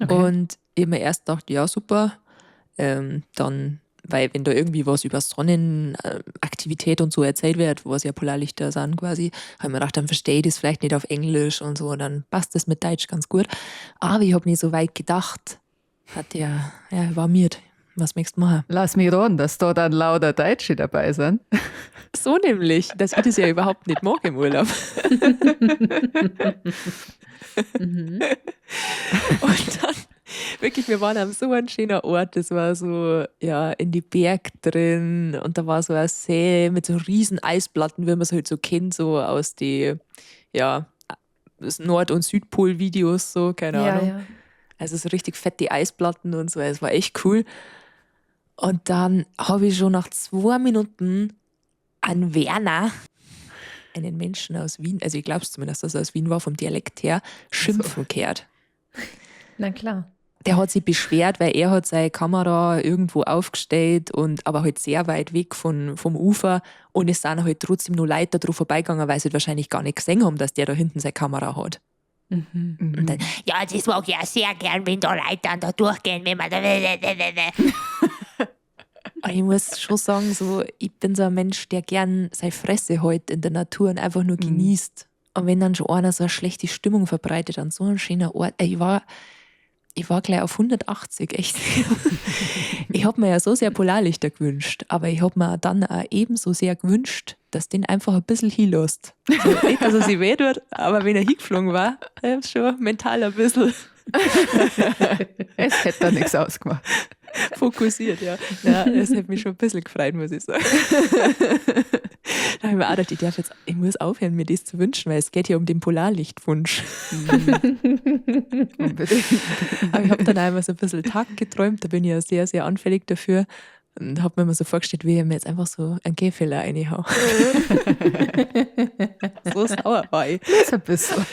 Okay. Und ich mir erst dachte, ja super, dann, weil wenn da irgendwie was über Sonnenaktivität und so erzählt wird, was ja Polarlichter sind quasi, habe ich mir gedacht, dann verstehe ich das vielleicht nicht auf Englisch und so, dann passt das mit Deutsch ganz gut. Aber ich habe nicht so weit gedacht. War mir, was möchtest du machen? Lass mich raten, dass da dann lauter Deutsche dabei sind. So nämlich, dass ich das ja überhaupt nicht mag im Urlaub. Und dann, wirklich, wir waren an so einem schönen Ort, das war so, ja, in die Berg drin und da war so ein See mit so riesen Eisplatten, wie man es halt so kennt, so aus die, ja, das Nord- und Südpol-Videos, so, keine Ahnung. Ja. Also so richtig fette Eisplatten und so, es war echt cool. Und dann habe ich schon nach 2 Minuten an Werner, einen Menschen aus Wien, also ich glaube es zumindest, dass er aus Wien war, vom Dialekt her, schimpfen gehört. Na klar. Der hat sich beschwert, weil er hat seine Kamera irgendwo aufgestellt, aber halt sehr weit weg vom Ufer, und es sind halt trotzdem nur Leute drauf vorbeigegangen, weil sie halt wahrscheinlich gar nicht gesehen haben, dass der da hinten seine Kamera hat. Und dann, ja, das mag ich auch sehr gern, wenn da Leute dann da durchgehen, wenn man da... Aber ich muss schon sagen, so, ich bin so ein Mensch, der gern seine Fresse hält in der Natur und einfach nur genießt. Und wenn dann schon einer so eine schlechte Stimmung verbreitet an so einem schönen Ort, ich war gleich auf 180, echt. Ich habe mir ja so sehr Polarlichter gewünscht, aber ich habe mir dann auch ebenso sehr gewünscht, dass den einfach ein bisschen hinlässt. Also nicht, dass er sich weh tut, aber wenn er hingeflogen war, schon mental ein bisschen Es hätte da nichts ausgemacht. fokussiert, ja. Ja, das hätte mich schon ein bisschen gefreut, muss ich sagen. Da habe ich mir auch gedacht, ich muss aufhören, mir das zu wünschen, weil es geht ja um den Polarlichtwunsch. Unbedingt. Aber ich habe dann einmal so ein bisschen Tag geträumt, da bin ich ja sehr, sehr anfällig dafür. Und habe mir immer so vorgestellt, wie ich mir jetzt einfach so einen Käfeler reinhau. So sauer war ich. So ein bisschen.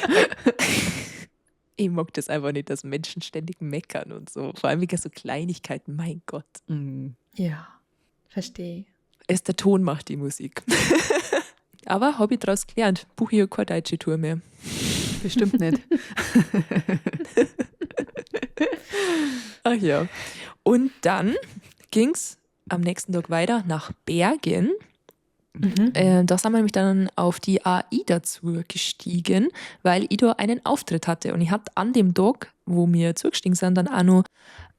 Ich mag das einfach nicht, dass Menschen ständig meckern und so. Vor allem wegen so Kleinigkeiten, mein Gott. Ja, verstehe. Erst der Ton macht die Musik. Aber habe ich daraus gelernt, buche ich ja keine deutsche Tour mehr. Bestimmt nicht. Ach ja. Und dann ging es am nächsten Tag weiter nach Bergen. Da sind wir nämlich dann auf die AI dazu gestiegen, weil ich da einen Auftritt hatte. Und ich hatte an dem Tag, wo wir zugestiegen sind, dann auch noch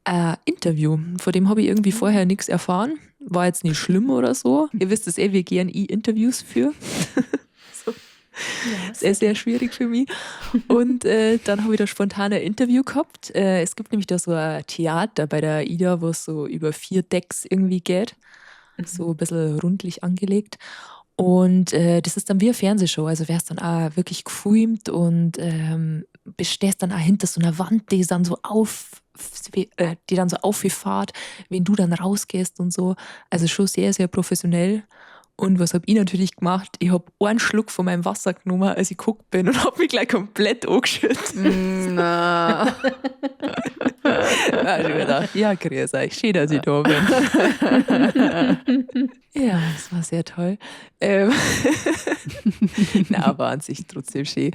ein Interview. Von dem habe ich irgendwie vorher nichts erfahren. War jetzt nicht schlimm oder so. Ihr wisst es wie gern ich Interviews führe. Sehr, sehr schwierig für mich. Und dann habe ich da spontan ein Interview gehabt. Es gibt nämlich da so ein Theater bei der AIDA, wo es so über 4 Decks irgendwie geht. So ein bisschen rundlich angelegt. Und das ist dann wie eine Fernsehshow. Also wärst dann auch wirklich gefilmt und stehst dann auch hinter so einer Wand, die dann so auffährt, wenn du dann rausgehst und so. Also schon sehr, sehr professionell. Und was habe ich natürlich gemacht? Ich habe einen Schluck von meinem Wasser genommen, als ich geguckt bin und habe mich gleich komplett angeschüttet. Na. Da habe ich mir gedacht, ja, grüß euch, schön, dass ich da bin. Ja, das war sehr toll. Na, war an sich trotzdem schön.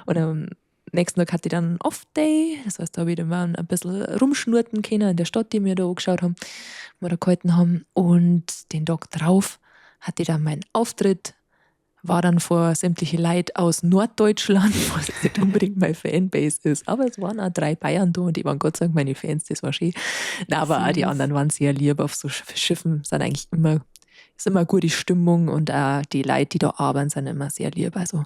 Und am nächsten Tag hatte ich dann einen Off-Day. Das heißt, da habe ich dann mal ein bisschen rumschnurten können in der Stadt, die wir da angeschaut haben, wo wir da gehalten haben. Und den Tag drauf hatte ich dann meinen Auftritt, war dann vor sämtliche Leute aus Norddeutschland, was jetzt nicht unbedingt meine Fanbase ist, aber es waren auch 3 Bayern da und die waren Gott sei Dank meine Fans, das war schön. Na, aber auch die anderen waren sehr lieb. Auf so Schiffen ist immer eine gute Stimmung und auch die Leute, die da arbeiten, sind immer sehr lieb. Also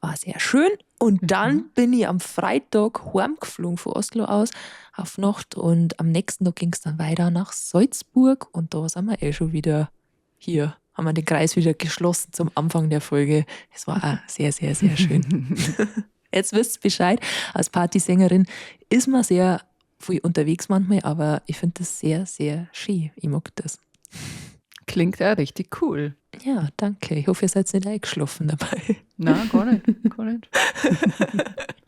war sehr schön. Und dann bin ich am Freitag heimgeflogen von Oslo aus auf Nacht und am nächsten Tag ging es dann weiter nach Salzburg und da sind wir schon wieder hier. Haben wir den Kreis wieder geschlossen zum Anfang der Folge. Es war auch sehr, sehr, sehr schön. Jetzt wisst ihr Bescheid. Als Partysängerin ist man sehr viel unterwegs manchmal, aber ich finde das sehr, sehr schön. Ich mag das. Klingt ja richtig cool. Ja, danke. Ich hoffe, ihr seid nicht eingeschlafen dabei. Nein, gar nicht. Gar nicht.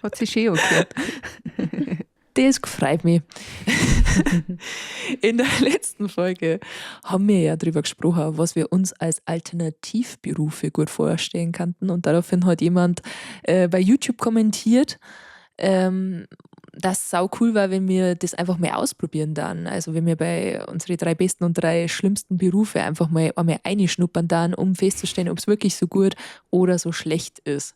Hat sich schön angehört. Das freut mich. In der letzten Folge haben wir ja darüber gesprochen, was wir uns als Alternativberufe gut vorstellen könnten. Und daraufhin hat jemand bei YouTube kommentiert, dass es sau cool war, wenn wir das einfach mal ausprobieren dann. Also wenn wir bei unsere 3 besten und 3 schlimmsten Berufe einfach mal einmal reinschnuppern dann, um festzustellen, ob es wirklich so gut oder so schlecht ist.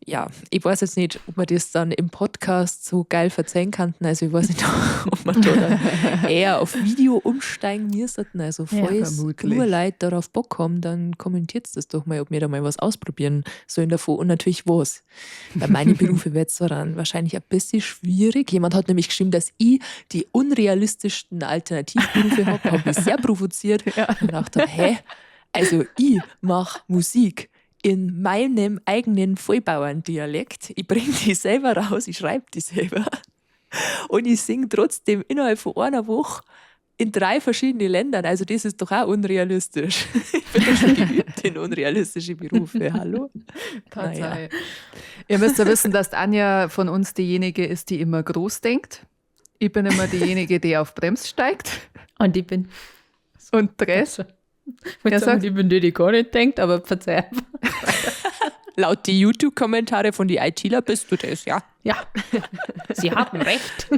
Ja, ich weiß jetzt nicht, ob wir das dann im Podcast so geil verzeihen könnten. Also ich weiß nicht, ob wir da dann eher auf Video umsteigen müssten. Also falls vermutlich. nur Leute darauf Bock haben, dann kommentiert das doch mal, ob wir da mal was ausprobieren sollen davon und natürlich was. Bei meinen Berufe wird es dann wahrscheinlich ein bisschen schwierig. Jemand hat nämlich geschrieben, dass ich die unrealistischsten Alternativberufe habe. Hat mich sehr provoziert und dachte, also ich mache Musik in meinem eigenen Vollbauerndialekt. Ich bringe die selber raus, ich schreibe die selber. Und ich singe trotzdem innerhalb von einer Woche in 3 verschiedenen Ländern. Also das ist doch auch unrealistisch. Ich bin ja schon geübt in unrealistische Berufe. Hallo? Naja. Ihr müsst ja wissen, dass Anja von uns diejenige ist, die immer groß denkt. Ich bin immer diejenige, die auf Brems steigt. Und ich bin. Und Dress. Ich bin die gar nicht denkt, aber verzeih. Laut die YouTube-Kommentare von die ITler bist du das, ja. Ja, Sie haben recht.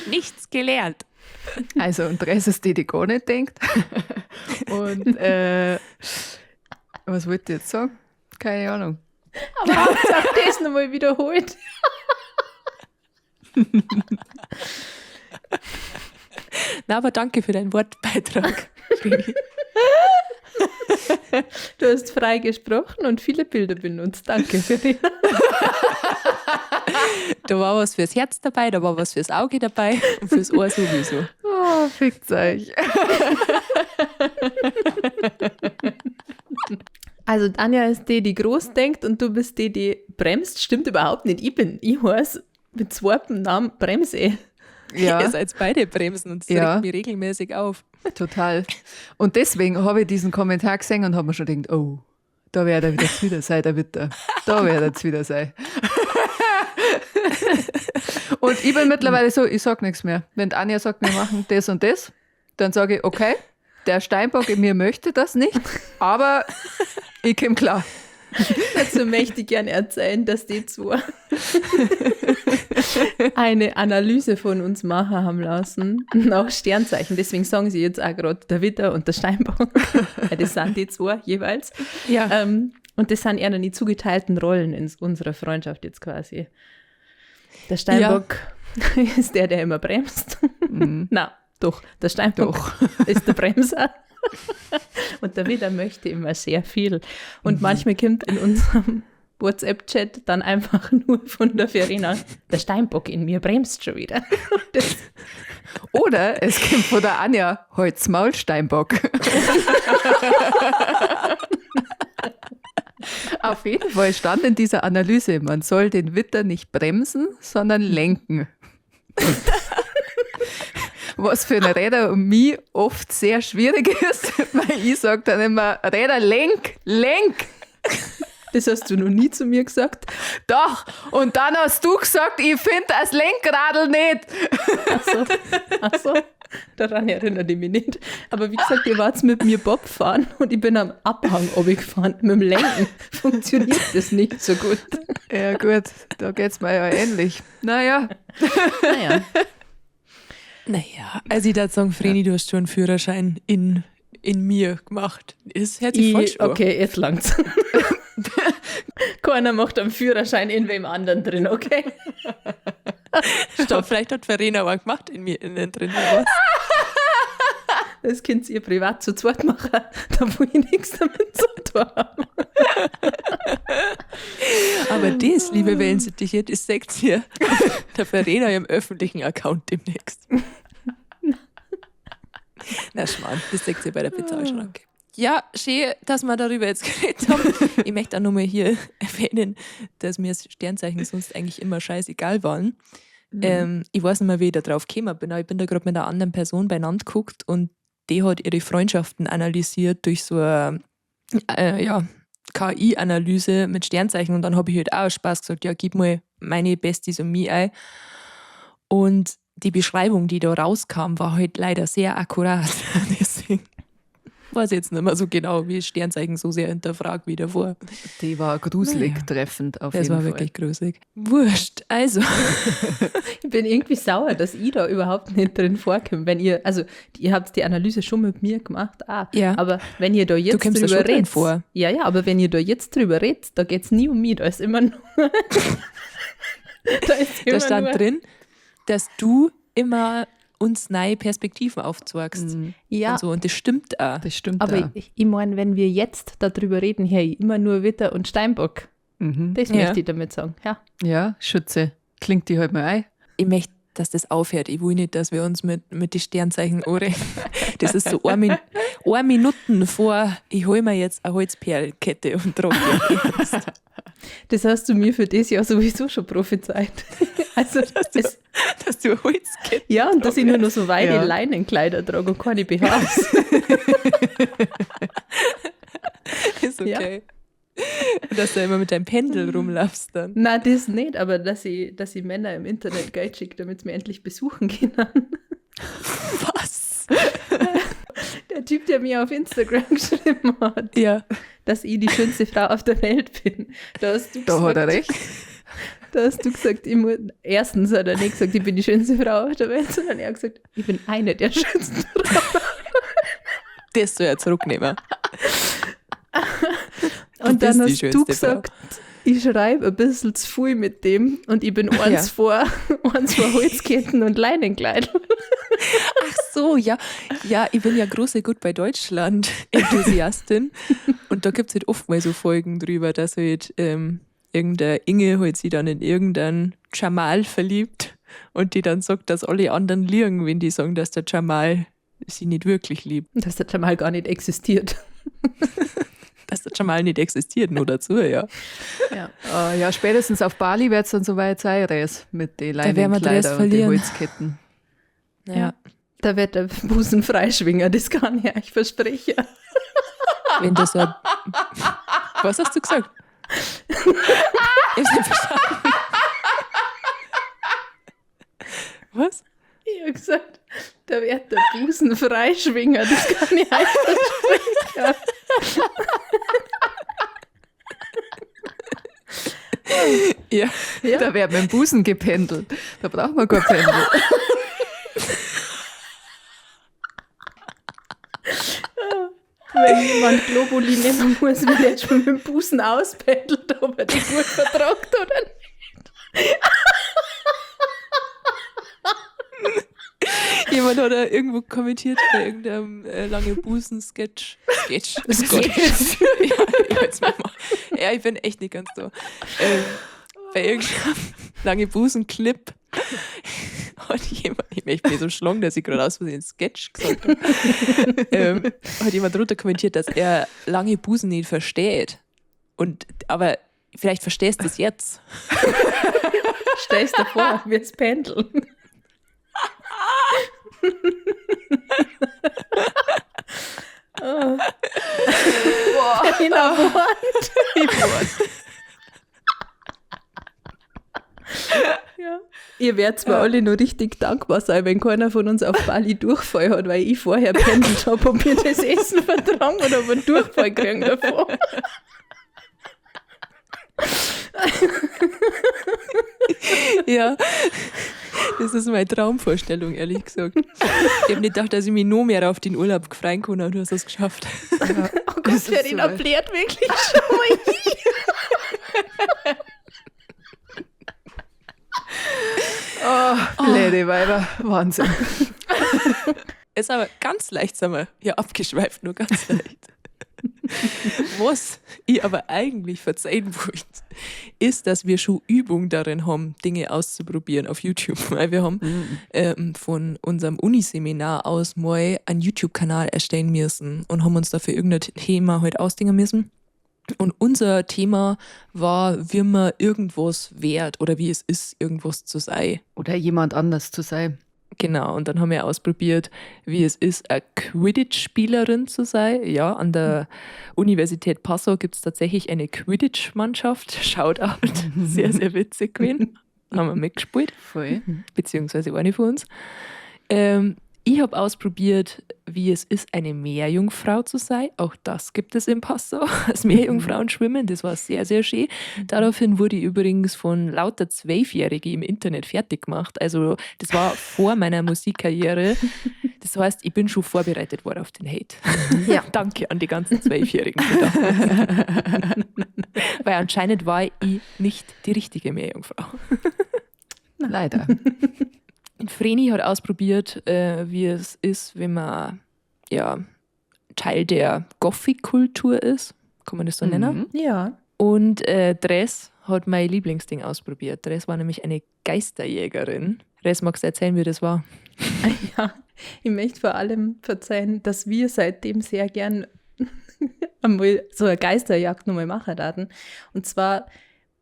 Nichts gelernt. Also, und Dress ist die gar nicht denkt. Und was wollte ich jetzt sagen? Keine Ahnung. Aber Hauptsache das nochmal wiederholt. Na, aber danke für deinen Wortbeitrag. Du hast frei gesprochen und viele Bilder benutzt. Danke für die. Da war was fürs Herz dabei, da war was fürs Auge dabei und fürs Ohr sowieso. Oh, fickt's euch. Also Anja ist die groß denkt und du bist die bremst. Stimmt überhaupt nicht. Ich heiße mit zweitem Namen Bremse. Ja. Ihr seid beide Bremsen und es regt mich regelmäßig auf. Total. Und deswegen habe ich diesen Kommentar gesehen und habe mir schon gedacht, oh, da wird er wieder sein, der Witter. Da wird er jetzt wieder sein. Und ich bin mittlerweile so, ich sage nichts mehr. Wenn die Anja sagt, wir machen das und das, dann sage ich, okay, der Steinbock in mir möchte das nicht, aber ich komme klar. Dazu möchte ich gerne erzählen, dass die zwei eine Analyse von uns machen haben lassen nach Sternzeichen. Deswegen sagen sie jetzt auch gerade der Widder und der Steinbock. Das sind die zwei jeweils. Ja. Und das sind eher noch die zugeteilten Rollen in unserer Freundschaft jetzt quasi. Der Steinbock ist der immer bremst. Mhm. Na, doch, der Steinbock ist der Bremser. Und der Widder möchte immer sehr viel. Und manchmal kommt in unserem WhatsApp-Chat dann einfach nur von der Verena, der Steinbock in mir bremst schon wieder. Das, Oder es kommt von der Anja, Holz Maul Steinbock. Auf jeden Fall stand in dieser Analyse, man soll den Widder nicht bremsen, sondern lenken. Was für eine Räder und mich oft sehr schwierig ist, weil ich sage dann immer, Räder, lenk. das hast du noch nie zu mir gesagt. Doch, und dann hast du gesagt, ich finde das Lenkradl nicht. Ach so, daran erinnere ich mich nicht. Aber wie gesagt, ihr wart mit mir Bob fahren und ich bin am Abhang runtergefahren. Mit dem Lenken funktioniert das nicht so gut. Ja gut, da geht's mir ja ähnlich. Naja. Naja, also ich würde sagen, Vreni, du hast schon einen Führerschein in mir gemacht. Das hört sich falsch an. Okay, jetzt langt's. Keiner macht am Führerschein in wem anderen drin, okay? Stopp, vielleicht hat Verena aber gemacht in mir innen drin. Was? Das könnt ihr privat zu zweit machen, da wo ich nichts damit zu tun habe. Aber das, liebe Wellensittiche, das sagt ihr der Verena im öffentlichen Account demnächst. Na Schmarrn, das sagt ihr bei der Bezahlschranke. Ja, schön, dass wir darüber jetzt geredet haben. Ich möchte auch nochmal hier erwähnen, dass mir Sternzeichen sonst eigentlich immer scheißegal waren. Ich weiß nicht mehr, wie ich da drauf gekommen bin, aber ich bin da gerade mit einer anderen Person beieinander geguckt und die hat ihre Freundschaften analysiert durch so eine KI-Analyse mit Sternzeichen und dann habe ich halt auch aus Spaß gesagt, ja, gib mal meine Besties und mich ein. Und die Beschreibung, die da rauskam, war halt leider sehr akkurat. Deswegen weiß ich jetzt nicht mehr so genau, wie Sternzeichen so sehr hinterfragt wie davor. Die war gruselig treffend auf jeden Das war Fall. wirklich gruselig. Wurscht, also. Ich bin irgendwie sauer, dass ich da überhaupt nicht drin vorkomme. Wenn ihr, also ihr habt die Analyse schon mit mir gemacht, Ja. aber wenn ihr da jetzt kommst da drüber schon drin redet, vor. ja, aber wenn ihr da jetzt drüber redet, da geht es nie um mich, da ist immer nur Da stand drin, dass du immer uns neue Perspektiven aufzeigst. Ja, Und so. Und das stimmt auch. Das stimmt aber auch. ich meine, wenn wir jetzt darüber reden, hey, immer nur Witter und Steinbock, das Ja. möchte ich damit sagen. Ja. Ja, Schütze. Klingt die halt mal ein. Ich möchte, dass das aufhört. Ich will nicht, dass wir uns mit den Sternzeichen anreden. Das ist so eine Minuten vor, ich hole mir jetzt eine Holzperlkette und trage die. Das hast du mir für das Jahr sowieso schon prophezeit. Also, Dass du eine Holzkette ja, und dass ich nur noch so weite Ja. Leinenkleider trage und keine BHs. ist okay. Und dass du immer mit deinem Pendel rumlaufst dann. Nein, das nicht, aber dass ich Männer im Internet Geld schicke, damit sie mir endlich besuchen können. Was? Der Typ, der mir auf Instagram geschrieben hat, Ja. dass ich die schönste Frau auf der Welt bin. Da hast du Da hat er gesagt, recht. da hast du gesagt, ich muss, erstens hat er nicht gesagt, ich bin die schönste Frau auf der Welt, sondern er hat gesagt, ich bin eine der schönsten Frauen. Das soll er zurücknehmen. Und bist dann die hast du schönste gesagt, ich schreibe ein bisschen zu viel mit dem und ich bin eins vor Holzketten und Leinenkleidern. Ach so, ja. Ja, ich bin ja große Gut bei Deutschland Enthusiastin. Und da gibt es halt oft mal so Folgen drüber, dass halt irgendeine Inge halt sich dann in irgendeinen Jamal verliebt und die dann sagt, dass alle anderen liegen, wenn die sagen, dass der Jamal sie nicht wirklich liebt. Dass der Jamal gar nicht existiert. Dass der Jamal nicht existiert, nur dazu, ja. Ja. Ja, spätestens auf Bali wird es dann soweit sein, Res, mit den werden wir den Rest Leinenkleider und den verlieren. Holzketten. Ja. Da wird der Busen freischwingen, das kann ich euch versprechen. Wenn das so. Was hast du gesagt? Ich hab's nicht verstanden. Was? Ich habe gesagt, da wird der Busen freischwingen, das kann ich euch versprechen. Ja. Ja. Da wird mit dem Busen gependelt. Da braucht man kein Pendel. Wenn jemand Globuli nehmen muss, will er schon mit dem Busen auspendelt, ob er die gut vertragt oder nicht. Ich Jemand hat irgendwo kommentiert bei irgendeinem lange Busen-Sketch. Sketch. Ja, jetzt mal. Ja, ich bin echt nicht ganz da. Bei irgendeinem lange Busen-Clip hat jemand, ich bin so schlang, dass ich gerade aus Versehen Sketch gesagt habe, hat jemand drunter kommentiert, dass er lange Busen nicht versteht. Aber vielleicht verstehst du es jetzt. Stellst dir vor, wie es pendeln. Oh. Boah. Ja. Ihr werdet mir alle nur richtig dankbar sein, wenn keiner von uns auf Bali Durchfall hat, weil ich vorher pendelt habe, ob wir das Essen vertragen oder ob wir einen Durchfall kriegen davon. Ja, das ist meine Traumvorstellung, ehrlich gesagt. Ich habe nicht gedacht, dass ich mich noch mehr auf den Urlaub freuen kann, aber du hast es geschafft. Ja. Oh Gott, der den erklärt wirklich schon Oh, blöde Weiber, Wahnsinn. Ist aber ganz leicht, sind wir hier abgeschweift, nur ganz leicht. Was ich aber eigentlich verzeihen wollte, ist, dass wir schon Übung darin haben, Dinge auszuprobieren auf YouTube. Weil wir haben von unserem Uniseminar aus mal einen YouTube-Kanal erstellen müssen und haben uns dafür irgendein Thema halt ausdenken müssen. Und unser Thema war, wie man irgendwas wert oder wie es ist, irgendwas zu sein. Oder jemand anders zu sein. Genau, und dann haben wir ausprobiert, wie es ist, eine Quidditch-Spielerin zu sein. Ja, an der Universität Passau gibt es tatsächlich eine Quidditch-Mannschaft. Shoutout, sehr, sehr witzig gewesen. Haben wir mitgespielt, Voll. beziehungsweise eine von uns. Ich habe ausprobiert, wie es ist, eine Meerjungfrau zu sein. Auch das gibt es in Passau, als Meerjungfrauen schwimmen. Das war sehr, sehr schön. Daraufhin wurde ich übrigens von lauter Zwölfjährigen im Internet fertig gemacht. Also das war vor meiner Musikkarriere. Das heißt, ich bin schon vorbereitet worden auf den Hate. Ja. Danke an die ganzen Zwölfjährigen. Weil anscheinend war ich nicht die richtige Meerjungfrau. Leider. Vreni hat ausprobiert, wie es ist, wenn man Teil der Gothic-Kultur ist. Kann man das so nennen? Ja. Und Dres hat mein Lieblingsding ausprobiert. Dres war nämlich eine Geisterjägerin. Dres, magst du erzählen, wie das war? Ja, ich möchte vor allem verzeihen, dass wir seitdem sehr gern einmal so eine Geisterjagd nochmal machen werden. Und zwar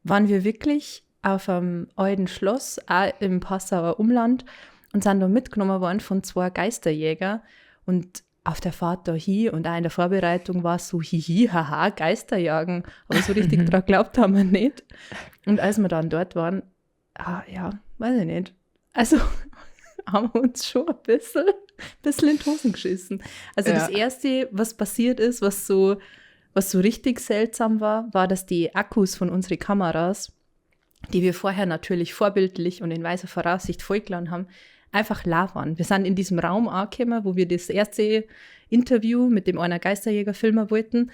waren wir wirklich auf einem alten Schloss, auch im Passauer Umland, und sind da mitgenommen worden von 2 Geisterjäger. Und auf der Fahrt dahin und auch in der Vorbereitung war es so, hihi, haha, Geisterjagen. Aber so richtig daran geglaubt haben wir nicht. Und als wir dann dort waren, weiß ich nicht. Also haben wir uns schon ein bisschen in die Hosen geschissen. Also das Erste, was passiert ist, was so richtig seltsam war, dass die Akkus von unseren Kameras, die wir vorher natürlich vorbildlich und in weiser Voraussicht vollgeladen haben, einfach leer waren. Wir sind in diesem Raum angekommen, wo wir das erste Interview mit dem einer Geisterjäger filmen wollten,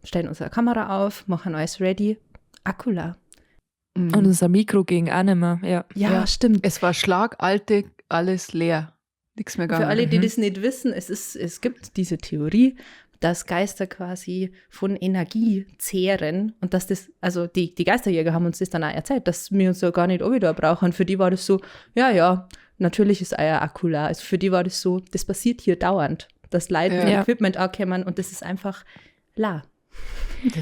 stellen unsere Kamera auf, machen alles ready, Akku leer. Und unser Mikro ging auch nicht mehr. Ja, stimmt. Es war schlagartig alles leer. Nichts mehr gegangen. Für alle, die das nicht wissen, es gibt diese Theorie, dass Geister quasi von Energie zehren und dass das, also die Geisterjäger haben uns das dann auch erzählt, dass wir uns ja gar nicht da brauchen. Für die war das so, natürlich ist euer Akku leer. Also für die war das so, das passiert hier dauernd, dass Leute mit Equipment ankommen und das ist einfach leer.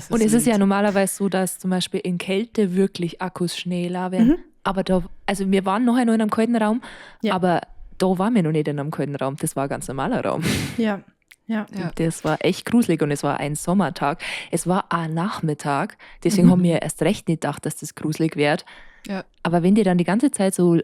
Und es ist ja normalerweise so, dass zum Beispiel in Kälte wirklich Akkus schnell leer werden. Aber also wir waren noch in einem kalten Raum, aber da waren wir noch nicht in einem kalten Raum. Das war ein ganz normaler Raum. Ja. Das war echt gruselig und es war ein Sommertag. Es war ein Nachmittag, deswegen haben wir erst recht nicht gedacht, dass das gruselig wird. Ja. Aber wenn dir dann die ganze Zeit so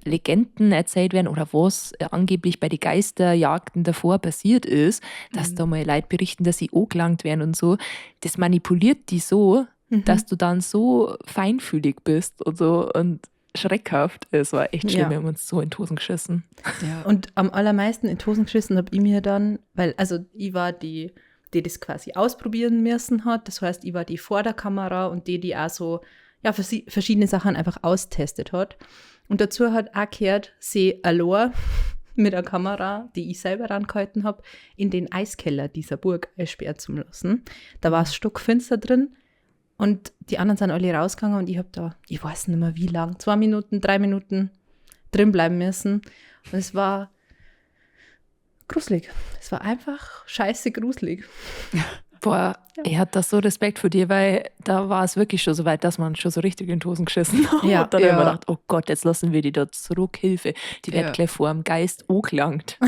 Legenden erzählt werden oder was angeblich bei den Geisterjagden davor passiert ist, dass da mal Leute berichten, dass sie angelangt werden und so, das manipuliert die so, dass du dann so feinfühlig bist und so und schreckhaft. Es war echt schlimm, wir haben uns so in die Hosen geschissen. Ja. Und am allermeisten in die Hosen geschissen habe ich mir dann, weil, also ich war die das quasi ausprobieren müssen hat. Das heißt, ich war die vor der Kamera und die auch so verschiedene Sachen einfach austestet hat. Und dazu hat auch gehört, sie allein mit der Kamera, die ich selber rangehalten habe, in den Eiskeller dieser Burg einsperren zu lassen. Da war es stockfinster drin und die anderen sind alle rausgegangen und ich habe da, ich weiß nicht mehr wie lang, 2 Minuten, 3 Minuten drin bleiben müssen. Und es war gruselig. Es war einfach scheiße gruselig. Boah, ich hatte da so Respekt vor dir, weil da war es wirklich schon so weit, dass man schon so richtig in die Hosen geschissen hat. Ja. Und dann habe ich mir gedacht, oh Gott, jetzt lassen wir die da zurück, Hilfe. Die wird Ja. gleich vor dem Geist angelangt.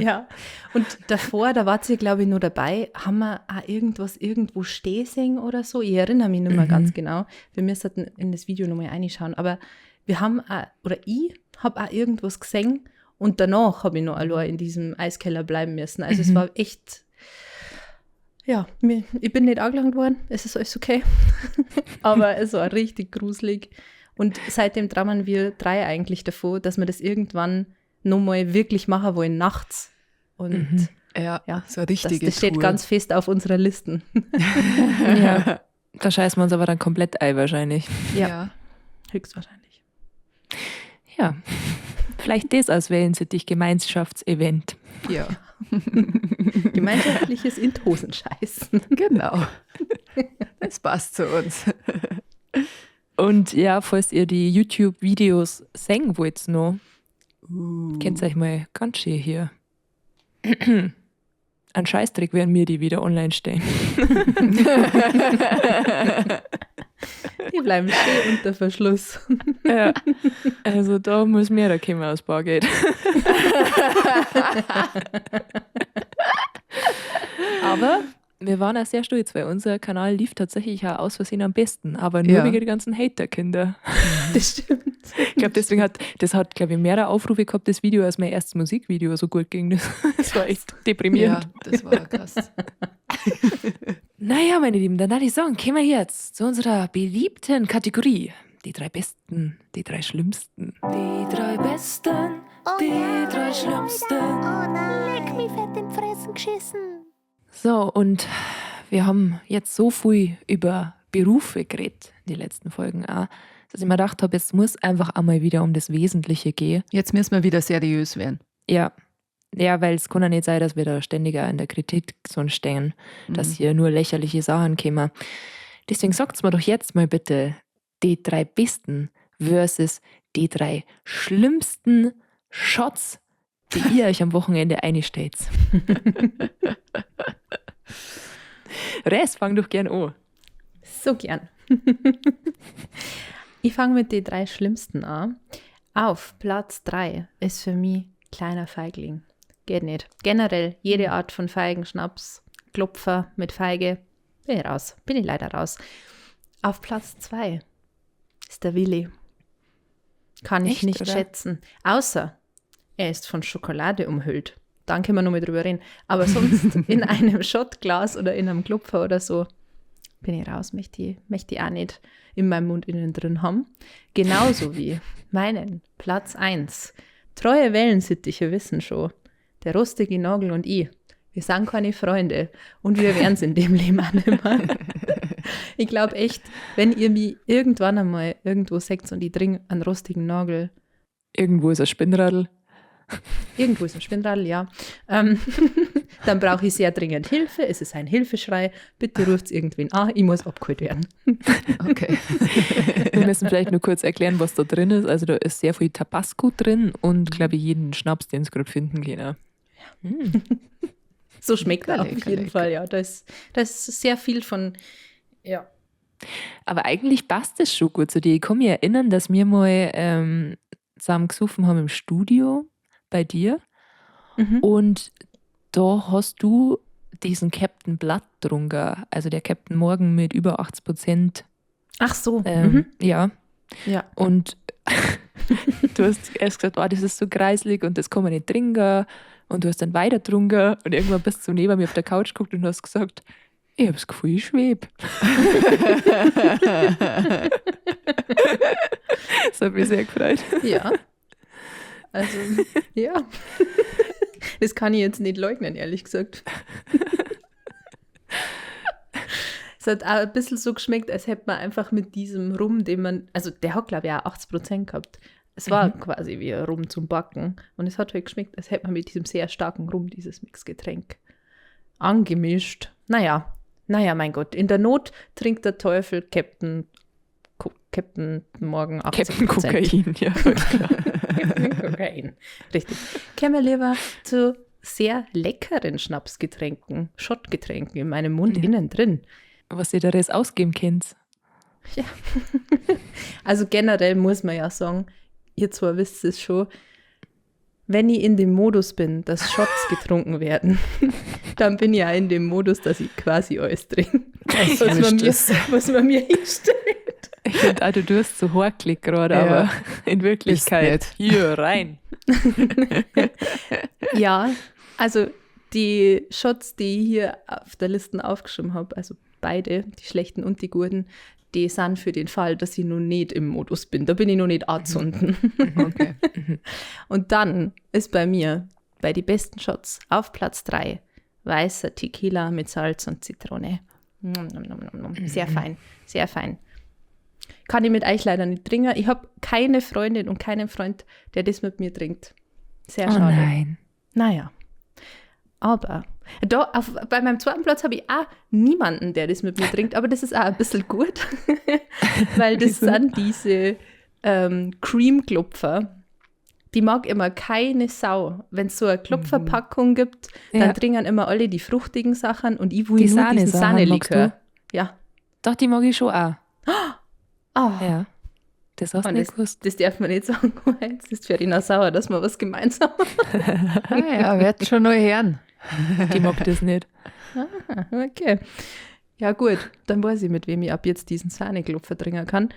Ja, und davor, da war sie, glaube ich, nur dabei, haben wir auch irgendwo stehen sehen oder so. Ich erinnere mich nicht mehr ganz genau. Wir müssen in das Video nochmal reinschauen. Aber wir haben auch, oder ich habe auch irgendwas gesehen und danach habe ich noch allein in diesem Eiskeller bleiben müssen. Also es war echt, ja, ich bin nicht angelangt worden, es ist alles okay. Aber es war richtig gruselig. Und seitdem träumen wir 3 eigentlich davor, dass wir das irgendwann nochmal wirklich machen wollen, nachts. Und Ja, ja, so eine richtige das steht Tour. ganz fest auf unserer Liste. Ja. Da scheißen wir uns aber dann komplett ein wahrscheinlich. Ja. Höchstwahrscheinlich. Ja, vielleicht das als Wellensittich-Gemeinschaftsevent. Ja, Gemeinschaftliches in die Hosen scheißen. genau. Das passt zu uns. Und ja, falls ihr die YouTube-Videos sehen wollt noch, könnt ihr euch mal ganz schön hier. Ein Scheißdreck werden mir die wieder online stellen. Die bleiben stehen unter Verschluss. Ja, also da muss mehr da kommen aus Bargeld. Aber wir waren auch sehr stolz, weil unser Kanal lief tatsächlich auch aus Versehen am besten, aber nur Ja. wegen die ganzen Hater-Kinder. Das stimmt. Ich glaube, deswegen hat, glaube ich, mehr Aufrufe gehabt, das Video, als mein erstes Musikvideo so gut ging. Das war echt Ja, deprimierend. das war krass. Naja, meine Lieben, dann würde ich sagen, kommen wir jetzt zu unserer beliebten Kategorie. Die 3 Besten, die 3 Schlimmsten. Die 3 Besten, die 3 Schlimmsten. Oh nein, leck mich fett in die Fressen geschissen. So, und wir haben jetzt so viel über Berufe geredet, die letzten Folgen auch, dass ich mir gedacht habe, es muss einfach einmal wieder um das Wesentliche gehen. Jetzt müssen wir wieder seriös werden. Ja, weil es kann ja nicht sein, dass wir da ständig auch in der Kritik so stehen, dass hier nur lächerliche Sachen kommen. Deswegen sagt's mir doch jetzt mal bitte, die 3 Besten versus die 3 schlimmsten Shots, die ihr euch am Wochenende einstellt. Res, fang doch gern an. So gern. Ich fange mit den 3 Schlimmsten an. Auf Platz 3 ist für mich kleiner Feigling. Geht nicht. Generell jede Art von Feigen, Schnaps, Klopfer mit Feige, bin ich raus. Bin ich leider raus. Auf Platz 2 ist der Willi. Kann ich Echt, nicht oder? schätzen. Außer er ist von Schokolade umhüllt. Dann können wir noch mal drüber reden. Aber sonst in einem Shotglas oder in einem Klopfer oder so bin ich raus, möchte ich auch nicht in meinem Mund innen drin haben. Genauso wie meinen Platz 1. Treue Wellensittiche wissen schon, der rustige Nagel und ich, wir sind keine Freunde und wir werden es in dem Leben auch nicht mehr. Ich glaube echt, wenn ihr mich irgendwann einmal irgendwo seht und ich trinke einen rostigen Nagel, Irgendwo ist ein Spinnradl. irgendwo ist ein Spinnradl, ja, dann brauche ich sehr dringend Hilfe. Es ist ein Hilfeschrei. Bitte ruft irgendwen an, ich muss abgeholt werden. Okay. Wir müssen vielleicht nur kurz erklären, was da drin ist. Also da ist sehr viel Tabasco drin und, glaube ich, jeden Schnaps, den es gerade finden kann. So schmeckt er auf Lecker, jeden lecker. Fall, ja. Da ist sehr viel von, ja. Aber eigentlich passt das schon gut zu dir. Ich kann mich erinnern, dass wir mal zusammen gesoffen haben im Studio bei dir. Und da hast du diesen Captain Blood getrunken. Also der Captain Morgan mit über 80%. Ach so. Ja. Ja. Und du hast erst gesagt, oh, das ist so kreislig und das kann man nicht trinken. Und du hast dann weiter getrunken und irgendwann bist du neben mir auf der Couch geguckt und hast gesagt, ich habe das Gefühl, ich schwebe. Das hat mich sehr gefreut. Ja. Also, ja. Das kann ich jetzt nicht leugnen, ehrlich gesagt. Es hat auch ein bisschen so geschmeckt, als hätte man einfach mit diesem Rum, den man, also der hat glaube ich auch 80% gehabt, Es war quasi wie Rum zum Backen. Und es hat halt geschmeckt, als hätte man mit diesem sehr starken Rum dieses Mixgetränk angemischt. Naja, mein Gott. In der Not trinkt der Teufel Captain morgen 18%. Captain Kokain, ja. Captain Kokain. Richtig. Kommen wir lieber zu sehr leckeren Schnapsgetränken, Schottgetränken in meinem Mund innen drin. Was ihr da alles ausgeben könnt. Ja. Also generell muss man ja sagen, ihr zwar wisst es schon, wenn ich in dem Modus bin, dass Shots getrunken werden, dann bin ich ja in dem Modus, dass ich quasi alles trinke. Was man mir hinstellt. Ich finde auch, du tust so horklig gerade, Ja. aber in Wirklichkeit Ist hier rein. Ja, also die Shots, die ich hier auf der Liste aufgeschrieben habe, also beide, die schlechten und die guten, die sind für den Fall, dass ich noch nicht im Modus bin. Da bin ich noch nicht anzünden. Okay. Und dann ist bei mir, bei den besten Shots, auf Platz 3, weißer Tequila mit Salz und Zitrone. Nom, nom, nom, nom, nom. Sehr fein, sehr fein. Kann ich mit euch leider nicht trinken. Ich habe keine Freundin und keinen Freund, der das mit mir trinkt. Sehr Oh schade. nein. Naja, aber bei meinem zweiten Platz habe ich auch niemanden, der das mit mir trinkt, aber das ist auch ein bisschen gut, weil das sind diese Cream-Klopfer. Die mag immer keine Sau. Wenn es so eine Klopferpackung gibt, dann Ja. trinken immer alle die fruchtigen Sachen und ich will Die nur diesen Sahnesachen Sahnelikör. magst Ja. Doch, die mag ich schon auch. Oh, Ja. Das hast du und nicht gewusst. das darf man nicht sagen. Jetzt ist Verena sauer, dass wir was gemeinsam haben. Ah ja, wird schon neu hören. Die mag das nicht. Okay. Ja gut, dann weiß ich, mit wem ich ab jetzt diesen Sahneklopfer trinken kann.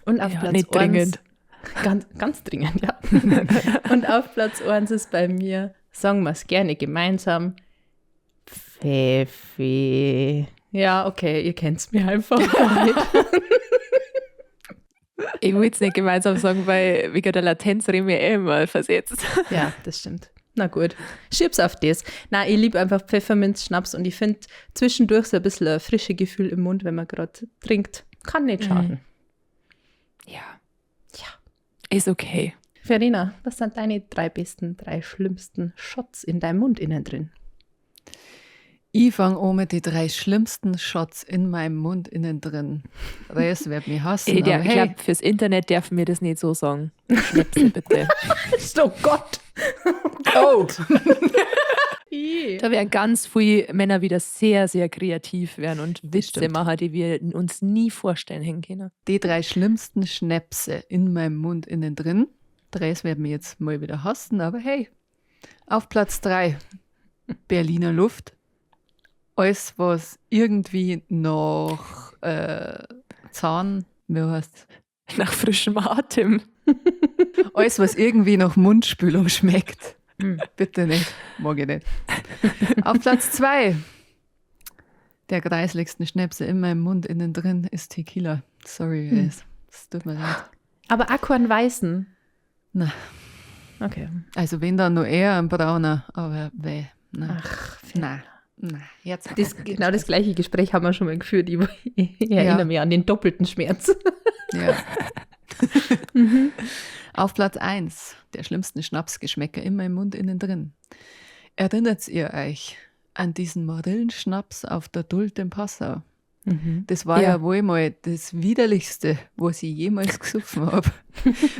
Und auf Ja, Platz nicht 1, dringend. Ganz dringend, ja. Und auf Platz 1 ist bei mir, sagen wir es gerne gemeinsam, Pfeffi. Ja, okay, ihr kennt es mir einfach nicht. Ich will es nicht gemeinsam sagen, weil wegen der Latenz reden wir immer versetzt. Ja, das stimmt. Na gut, schieb's auf das. Na, ich liebe einfach Pfefferminzschnaps und ich finde zwischendurch so ein bisschen ein frisches Gefühl im Mund, wenn man gerade trinkt. Kann nicht schaden. Ja. Ja. Ist okay. Verena, was sind deine 3 schlimmsten Shots in deinem Mund innen drin? Ich fange an mit die 3 schlimmsten Shots in meinem Mund innen drin. Das wird mich hassen. Ich aber hey, glaube, fürs Internet dürfen wir das nicht so sagen. Schnäpse bitte. Oh Gott! oh, Da werden ganz viele Männer wieder sehr, sehr kreativ werden und Witze stimmt. machen, die wir uns nie vorstellen hätten können. die 3 schlimmsten Schnäpse in meinem Mund innen drin. 3 werden mich jetzt mal wieder hassen, aber hey, auf Platz 3 Berliner Luft. Alles, was irgendwie noch Zahn, wie heißt Nach frischem Atem. alles, was irgendwie nach Mundspülung schmeckt. Bitte nicht, mag ich nicht. Auf Platz 2 der greislichsten Schnäpse in meinem Mund innen drin ist Tequila. Sorry, es tut mir leid. Aber auch keinen weißen. Na, Okay. also wenn dann nur eher ein brauner, aber weh. Na, Ach, na, jetzt. genau das gleiche Gespräch haben wir schon mal geführt. Ich erinnere mich an den doppelten Schmerz. Ja. Auf Platz 1 der schlimmsten Schnapsgeschmäcker in meinem Mund innen drin. Erinnert ihr euch an diesen Marillenschnaps auf der Duld in Passau? Das war ja wohl mal das Widerlichste, was ich jemals gesoffen habe.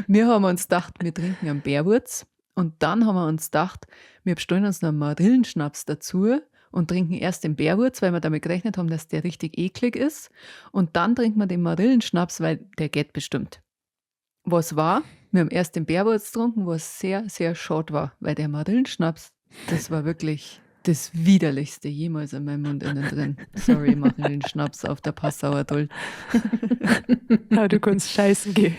Wir haben uns gedacht, wir trinken einen Bärwurz und dann haben wir uns gedacht, wir bestellen uns noch einen Marillenschnaps dazu und trinken erst den Bärwurz, weil wir damit gerechnet haben, dass der richtig eklig ist und dann trinken wir den Marillenschnaps, weil der geht bestimmt. Was war? Wir haben erst den Bärwurz getrunken, was sehr, sehr schade war, weil der Marillenschnaps, das war wirklich das Widerlichste jemals in meinem Mund innen drin. Sorry, Marillenschnaps auf der Passauer Duld. Aber du kannst scheißen gehen.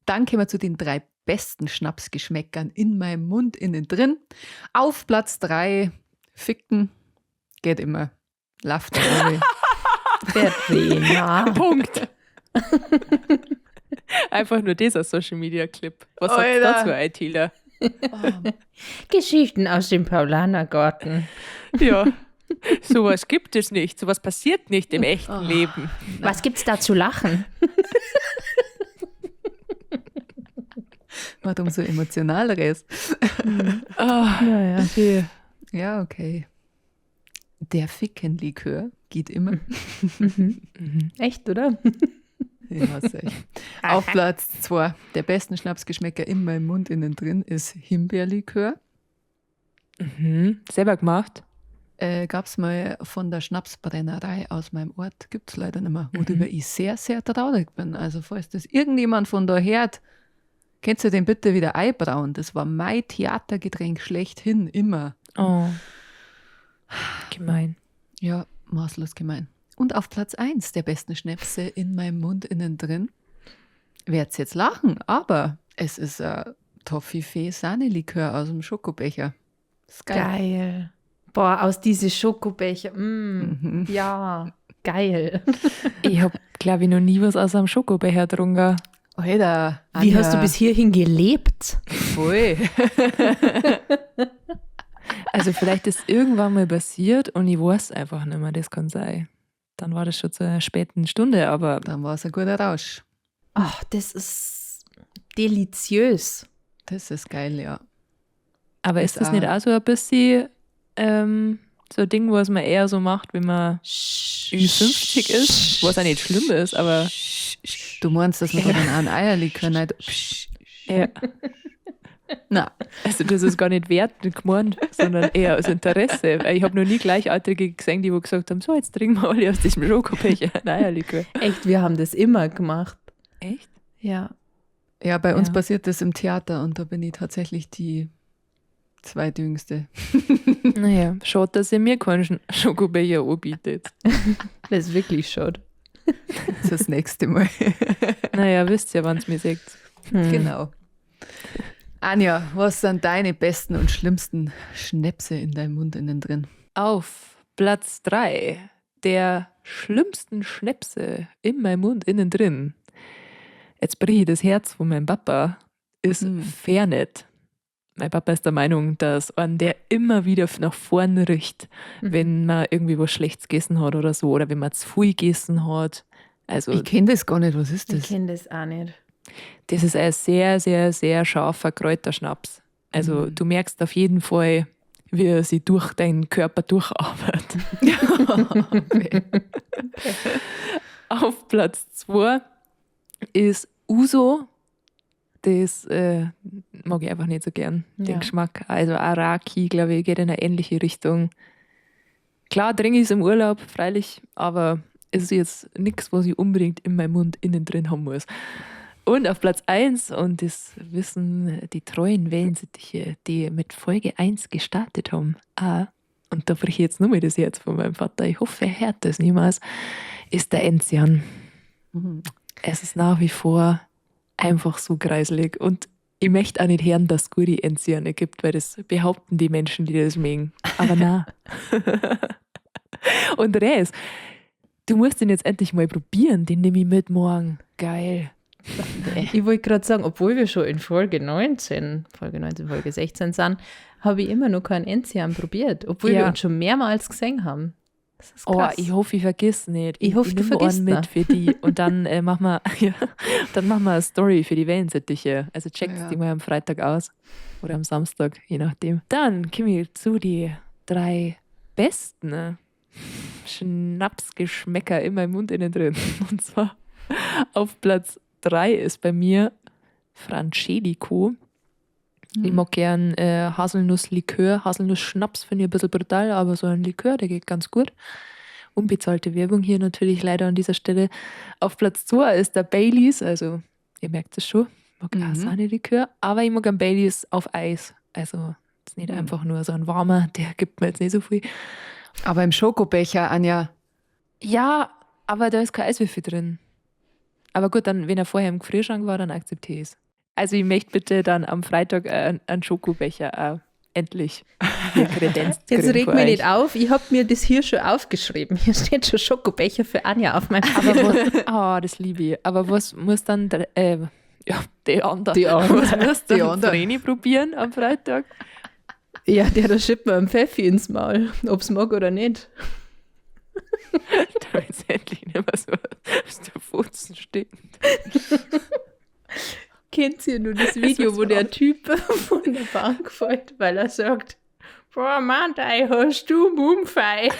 Dann kommen wir zu den 3 besten Schnapsgeschmäckern in meinem Mund innen drin. Auf Platz 3 Ficken. Geht immer. Lauft aber. Verena. Punkt. Einfach nur dieser Social Media Clip. Was sagst du Alter. dazu, ITler? Geschichten aus dem Paulanergarten. Ja. Sowas gibt es nicht. Sowas passiert nicht im echten Oh. Leben. Was gibt's da zu lachen? Hat umso emotionaleres. Naja. Okay. Ja, okay. Der Fickenlikör geht immer. Echt, oder? Ja, sicher. Auf Platz 2 der besten Schnapsgeschmäcker in meinem Mund innen drin ist Himbeerlikör. Selber gemacht. Gab es mal von der Schnapsbrennerei aus meinem Ort, gibt es leider nicht mehr, worüber ich sehr, sehr traurig bin. Also falls das irgendjemand von da hört, könnt ihr den bitte wieder einbrauen. Das war mein Theatergetränk schlechthin, immer. Oh. Gemein. Ja, maßlos gemein. Und auf Platz 1 der besten Schnäpse in meinem Mund innen drin, werd's jetzt lachen, aber es ist ein Toffifee-Sahnelikör aus dem Schokobecher. Das ist geil. Geil. Boah, aus diese Schokobecher. Ja, geil. Ich habe, glaube ich, noch nie was aus einem Schokobecher getrunken. Alter, Wie Anja, hast du bis hierhin gelebt? voll. Also vielleicht ist irgendwann mal passiert und ich weiß einfach nicht mehr, das kann sein. Dann war das schon zu einer späten Stunde, aber Dann war es ein guter Rausch. Ach, das ist deliziös. Das ist geil, ja. ist das nicht auch so ein bisschen so ein Ding, was man eher so macht, wenn man Ü50 ist, was auch nicht schlimm ist, aber Du meinst, dass man dann auch ein Eierlikör nicht... ja. Na, Also das ist gar nicht wertend gemeint, sondern eher aus Interesse. Weil ich habe noch nie Gleichaltrige gesehen, die gesagt haben, so jetzt trinken wir alle aus diesem Schokobecher ein Eierlikör. Echt, wir haben das immer gemacht. Echt? Ja. ja, bei uns Ja. passiert das im Theater und da bin ich tatsächlich die zweitjüngste. Naja, schade, dass ihr mir keinen Schokobecher anbietet. Das ist wirklich schade. Das nächste Mal. Naja, wisst ihr, wann es mir sagt. Genau. Anja, was sind deine besten und schlimmsten Schnäpse in deinem Mund innen drin? Auf Platz 3 der schlimmsten Schnäpse in meinem Mund innen drin. Jetzt bricht das Herz von meinem Papa, ist Fernet. Mein Papa ist der Meinung, dass einen der immer wieder nach vorn riecht, wenn man irgendwie was Schlechtes gegessen hat oder so, oder wenn man zu viel gegessen hat. Also Ich kenne das gar nicht, was ist Ich das? kenne das auch nicht. das ist ein sehr, sehr, sehr scharfer Kräuterschnaps. Also du merkst auf jeden Fall, wie er sich durch deinen Körper durcharbeitet. Okay. Auf Platz 2 ist Uso. Das mag ich einfach nicht so gern, den Ja. Geschmack. Also Araki, glaube ich, geht in eine ähnliche Richtung. Klar trinke ich es im Urlaub, freilich, aber es ist jetzt nichts, was ich unbedingt in meinem Mund innen drin haben muss. Und auf Platz 1, und das wissen die treuen Wellensittiche, die mit Folge 1 gestartet haben, und da bricht ich jetzt nur mal das Herz von meinem Vater, ich hoffe, er hört das niemals, ist der Enzian. Es ist nach wie vor einfach so kreiselig. Und ich möchte auch nicht hören, dass es gute Enziane gibt, weil das behaupten die Menschen, die das mögen. Aber na. Und Res, du musst den jetzt endlich mal probieren, den nehme ich mit morgen. Geil. Ich wollte gerade sagen, obwohl wir schon in Folge 16 sind, habe ich immer noch keinen Enzian probiert, obwohl wir Ja. uns schon mehrmals gesehen haben. Das ist Oh, krass. ich hoffe, ich vergiss nicht. Ich hoffe, du nehm vergisst einen mit nicht. für die. Und dann machen wir dann machen wir eine Story für die Wellensittiche. Also checkt Ja. die mal am Freitag aus. Oder am Samstag, je nachdem. Dann kommen wir zu die 3 besten Schnapsgeschmäcker in meinem Mund innen drin. Und zwar auf Platz 3 ist bei mir Francelico. Ich mag gern Haselnusslikör. Haselnuss-Schnaps finde ich ein bisschen brutal, aber so ein Likör, der geht ganz gut. Unbezahlte Werbung hier natürlich leider an dieser Stelle. Auf Platz 2 ist der Baileys, also ihr merkt es schon, ich mag auch Sahne-Likör, aber ich mag einen Baileys auf Eis. Also es ist nicht einfach nur so ein warmer, der gibt mir jetzt nicht so viel. Aber im Schokobecher, Anja, Ja, aber da ist kein Eiswürfel drin. Aber gut, dann, wenn er vorher im Gefrierschrank war, dann akzeptiere ich es. Also ich möchte bitte dann am Freitag einen Schokobecher endlich hier kredenzt Jetzt kriegen reg für mich euch. nicht auf, ich habe mir das hier schon aufgeschrieben. Hier steht schon Schokobecher für Anja auf meinem Aber was, das liebe ich. Aber was muss dann die andere, Die andere. was muss Die dann andere. Vreni probieren am Freitag? Ja, da schippt mir einen Pfeffi ins Maul, ob es mag oder nicht. Damit es endlich nicht mehr so aus der Futzen steht. Kennt ihr nur das Video, wo der Typ von der Bank fällt, weil er sagt, boah, Mann, da hast du Mumfei.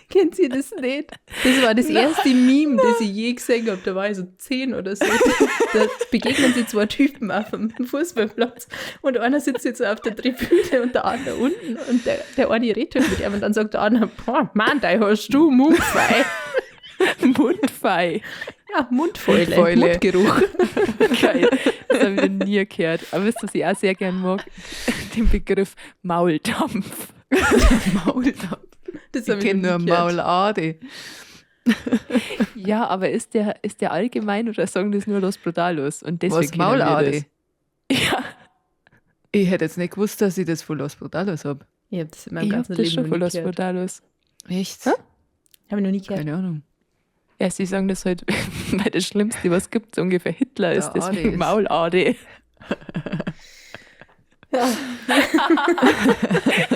Kennt ihr das nicht? Das war das erste Meme, das ich je gesehen habe. Da war ich so 10 oder so. Da begegnen sie 2 Typen auf dem Fußballplatz. Und einer sitzt jetzt so auf der Tribüne und der andere unten. Und der eine redet halt mit ihm. Und dann sagt der andere, boah, Mann, da hast du Mundfei. Mundfei. Ja, Mundfäule. Mundgeruch. Geil. Das habe ich noch nie gehört. Aber wisst ihr, was ich auch sehr gern mag? Den Begriff Mauldampf. Mauldampf. Das Ich habe ich kenne nur noch nie gehört. Maulade. Ja, aber ist der allgemein oder sagen das nur Los Brutalos? Und deswegen Was, kennen wir Maulade? das. Ja, Ich hätte jetzt nicht gewusst, dass ich das von Los Brutalos habe. Ich habe das in meinem ich habe ganzen das Leben schon noch von nie Los gehört. Brutalos. Echt? Habe ich noch nie gehört. Keine Ahnung. Ja, sie sagen das halt, weil das Schlimmste, was gibt, so ungefähr Hitler Der ist, Ade deswegen ist. Maulade. Ja.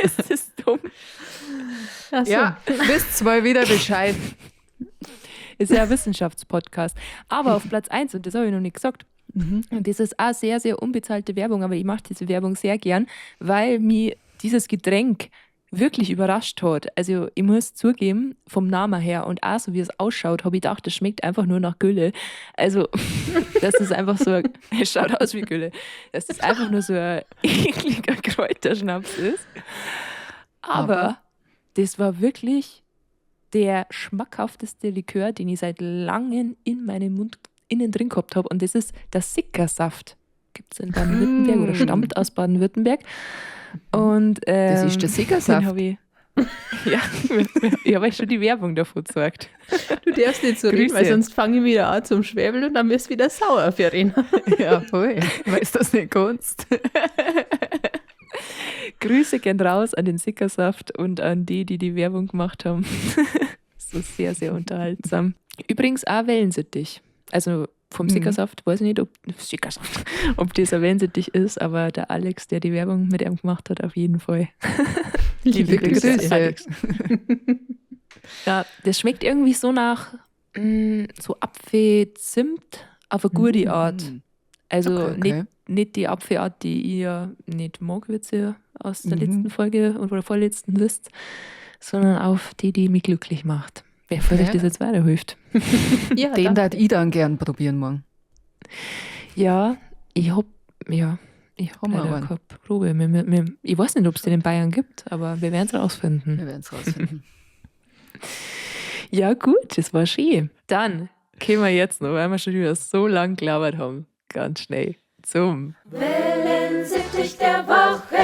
Es ist dumm. Ach so. Ja, wisst mal wieder Bescheid. Ist ja ein Wissenschaftspodcast. Aber auf Platz 1, und das habe ich noch nicht gesagt, und das ist auch sehr, sehr unbezahlte Werbung, aber ich mache diese Werbung sehr gern, weil mich dieses Getränk wirklich überrascht hat. Also ich muss zugeben, vom Namen her und auch so wie es ausschaut, habe ich gedacht, das schmeckt einfach nur nach Gülle. Also das ist einfach so, es schaut aus wie Gülle, dass das einfach nur so ein ekliger Kräuterschnaps ist. Aber das war wirklich der schmackhafteste Likör, den ich seit langem in meinem Mund innen drin gehabt habe. Und das ist der Sickersaft. Gibt es in Baden-Württemberg oder stammt aus Baden-Württemberg. Und, Das ist der den Sickersaft. habe ich, ja, ich habe euch schon die Werbung davon gesagt. Du darfst nicht so reden, weil Grüße. sonst fange ich wieder an zum Schwäbeln und dann wirst du wieder sauer für ihn. Ja, voll. Weißt du das nicht kannst? Grüße gehen raus an den Sickersaft und an die Werbung gemacht haben. Das ist sehr, sehr unterhaltsam. Übrigens auch Wellensittich. Also vom Sickersaft, weiß ich nicht, ob das ein Wellensittich ist, aber der Alex, der die Werbung mit ihm gemacht hat, auf jeden Fall. Liebe Grüße. Alex. Ja, das schmeckt irgendwie so nach so Apfel-Zimt auf eine gute Art. Also Okay. nicht die Apfelart, die ihr nicht mag, wie ihr aus der letzten Folge oder vorletzten wisst, sondern auf die mich glücklich macht. Wer für euch Ja. das jetzt weiterhilft. Ja, Den danke. darf ich dann gern probieren morgen. Ja, ich hab Haben wir leider einen. keine Probe. Ich weiß nicht, ob es den in Bayern gibt, aber wir werden es rausfinden. Wir werden es rausfinden. Ja gut, das war schön. Dann können wir jetzt noch, weil wir schon wieder so lang gelabert haben, ganz schnell zum Wellensittich der Woche.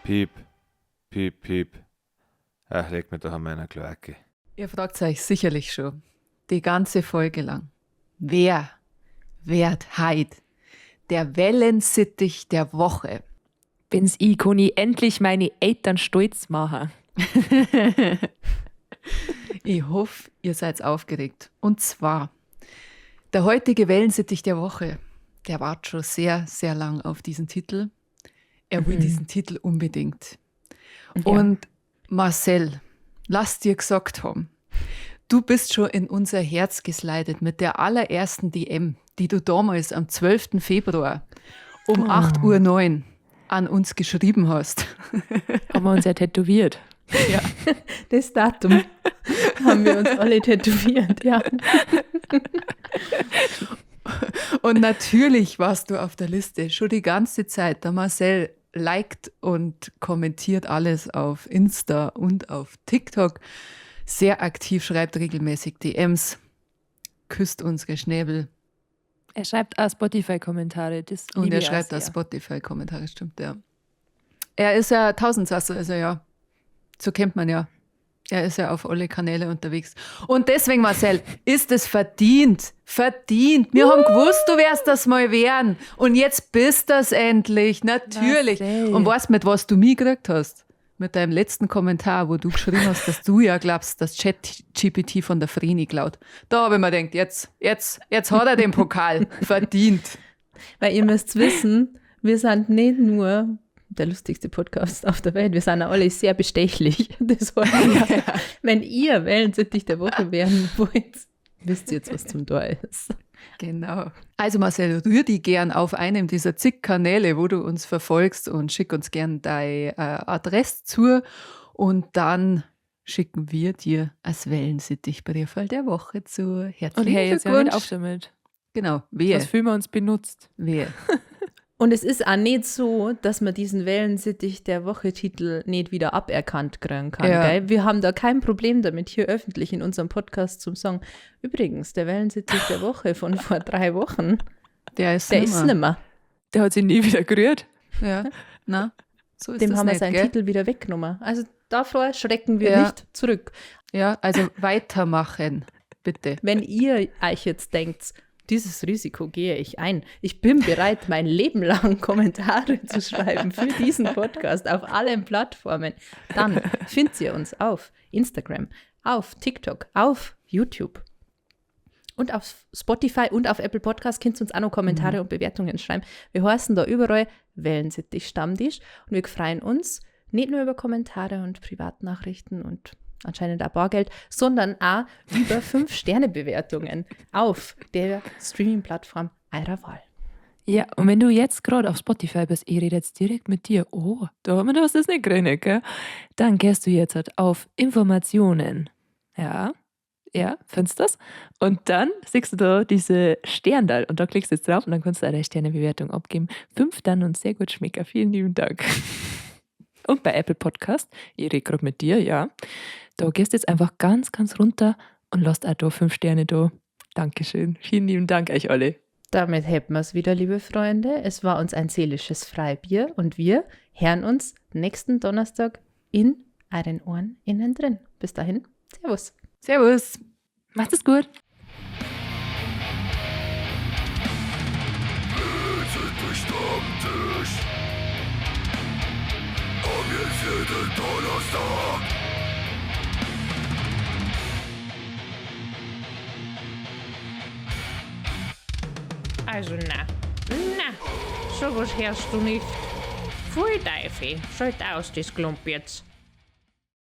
Piep, piep, piep. Ach, leg mir doch an meiner Kloake. Ihr fragt euch sicherlich schon, die ganze Folge lang, wer wird heute der Wellensittich der Woche? Bin's ich, kann ich endlich meine Eltern stolz machen. Ich hoffe, ihr seid aufgeregt. Und zwar, der heutige Wellensittich der Woche, der wartet schon sehr, sehr lang auf diesen Titel. Er will diesen Titel unbedingt. Und Marcel, lass dir gesagt haben, du bist schon in unser Herz geslidet mit der allerersten DM, die du damals am 12. Februar um 8:09 Uhr an uns geschrieben hast. Haben wir uns ja tätowiert. Das Datum haben wir uns alle tätowiert, ja. Und natürlich warst du auf der Liste schon die ganze Zeit. Der Marcel liked und kommentiert alles auf Insta und auf TikTok. Sehr aktiv, schreibt regelmäßig DMs, küsst unsere Schnäbel Er schreibt auch Spotify-Kommentare. Das und liebe er ich auch schreibt da sehr. Spotify-Kommentare, stimmt, ja. Er ist ja Tausendsasser, ist er ja. So kennt man ja. Er ist ja auf alle Kanäle unterwegs. Und deswegen, Marcel, ist es verdient. Verdient. Wir haben gewusst, du wärst das mal werden. Und jetzt bist das endlich. Natürlich. Marcel. Und weißt du, mit was du mich gekriegt hast? Mit deinem letzten Kommentar, wo du geschrieben hast, dass du ja glaubst, dass ChatGPT von der Vreni klaut. Da habe ich mir gedacht, jetzt hat er den Pokal verdient. Weil ihr müsst wissen, wir sind nicht nur der lustigste Podcast auf der Welt. Wir sind alle sehr bestechlich. Das heißt, wenn ihr Wellensittich der Woche werden wollt, wisst ihr jetzt, was zum Tor ist. Genau. Also Marcel, rühr die gern auf einem dieser zig Kanäle, wo du uns verfolgst und schick uns gern deine Adresse zu und dann schicken wir dir als Wellensittichbrieferl der Woche zu. Herzlichen Und hey, jetzt hör nicht Glückwunsch. auf damit. Genau, wehe, Das fühlen wir uns benutzt. wehe. Und es ist auch nicht so, dass man diesen Wellensittich der Woche-Titel nicht wieder aberkannt kriegen kann. Ja. Gell? Wir haben da kein Problem damit, hier öffentlich in unserem Podcast zum Sagen. Übrigens, der Wellensittich der Woche von vor 3 Wochen, Der ist der ist nimmer. nimmer. Der hat sich nie wieder gerührt. Ja, na, so ist Dem das haben wir nicht, seinen gell? Titel wieder weggenommen. Also davor schrecken wir Ja. nicht zurück. Ja, also weitermachen, bitte. Wenn ihr euch jetzt denkt, dieses Risiko gehe ich ein. Ich bin bereit, mein Leben lang Kommentare zu schreiben für diesen Podcast auf allen Plattformen. Dann findet ihr uns auf Instagram, auf TikTok, auf YouTube und auf Spotify und auf Apple Podcasts könnt ihr uns auch noch Kommentare und Bewertungen schreiben. Wir heißen da überall Wellensittich Stammtisch und wir freuen uns nicht nur über Kommentare und Privatnachrichten und anscheinend auch Bargeld, sondern auch über 5-Sterne-Bewertungen auf der Streaming-Plattform eurer Wahl. Ja, und wenn du jetzt gerade auf Spotify bist, ich rede jetzt direkt mit dir. Oh, da haben wir das nicht gekriegt, gell? Dann gehst du jetzt halt auf Informationen. Ja, findest du das? Und dann siehst du da diese Sterne und da klickst du jetzt drauf und dann kannst du eine Sternebewertung abgeben. 5 dann und sehr gut schmecker. Vielen lieben Dank. Und bei Apple Podcast, ich rede gerade mit dir, ja, da gehst du jetzt einfach ganz, ganz runter und lässt auch da 5 Sterne da. Dankeschön. Vielen lieben Dank euch alle. Damit hätten wir es wieder, liebe Freunde. Es war uns ein seelisches Freibier und wir hören uns nächsten Donnerstag in euren Ohren innen drin. Bis dahin, Servus. Servus. Macht es gut. Also na, sowas hörst du nicht. Voll Teufel, schalt aus das Klump jetzt.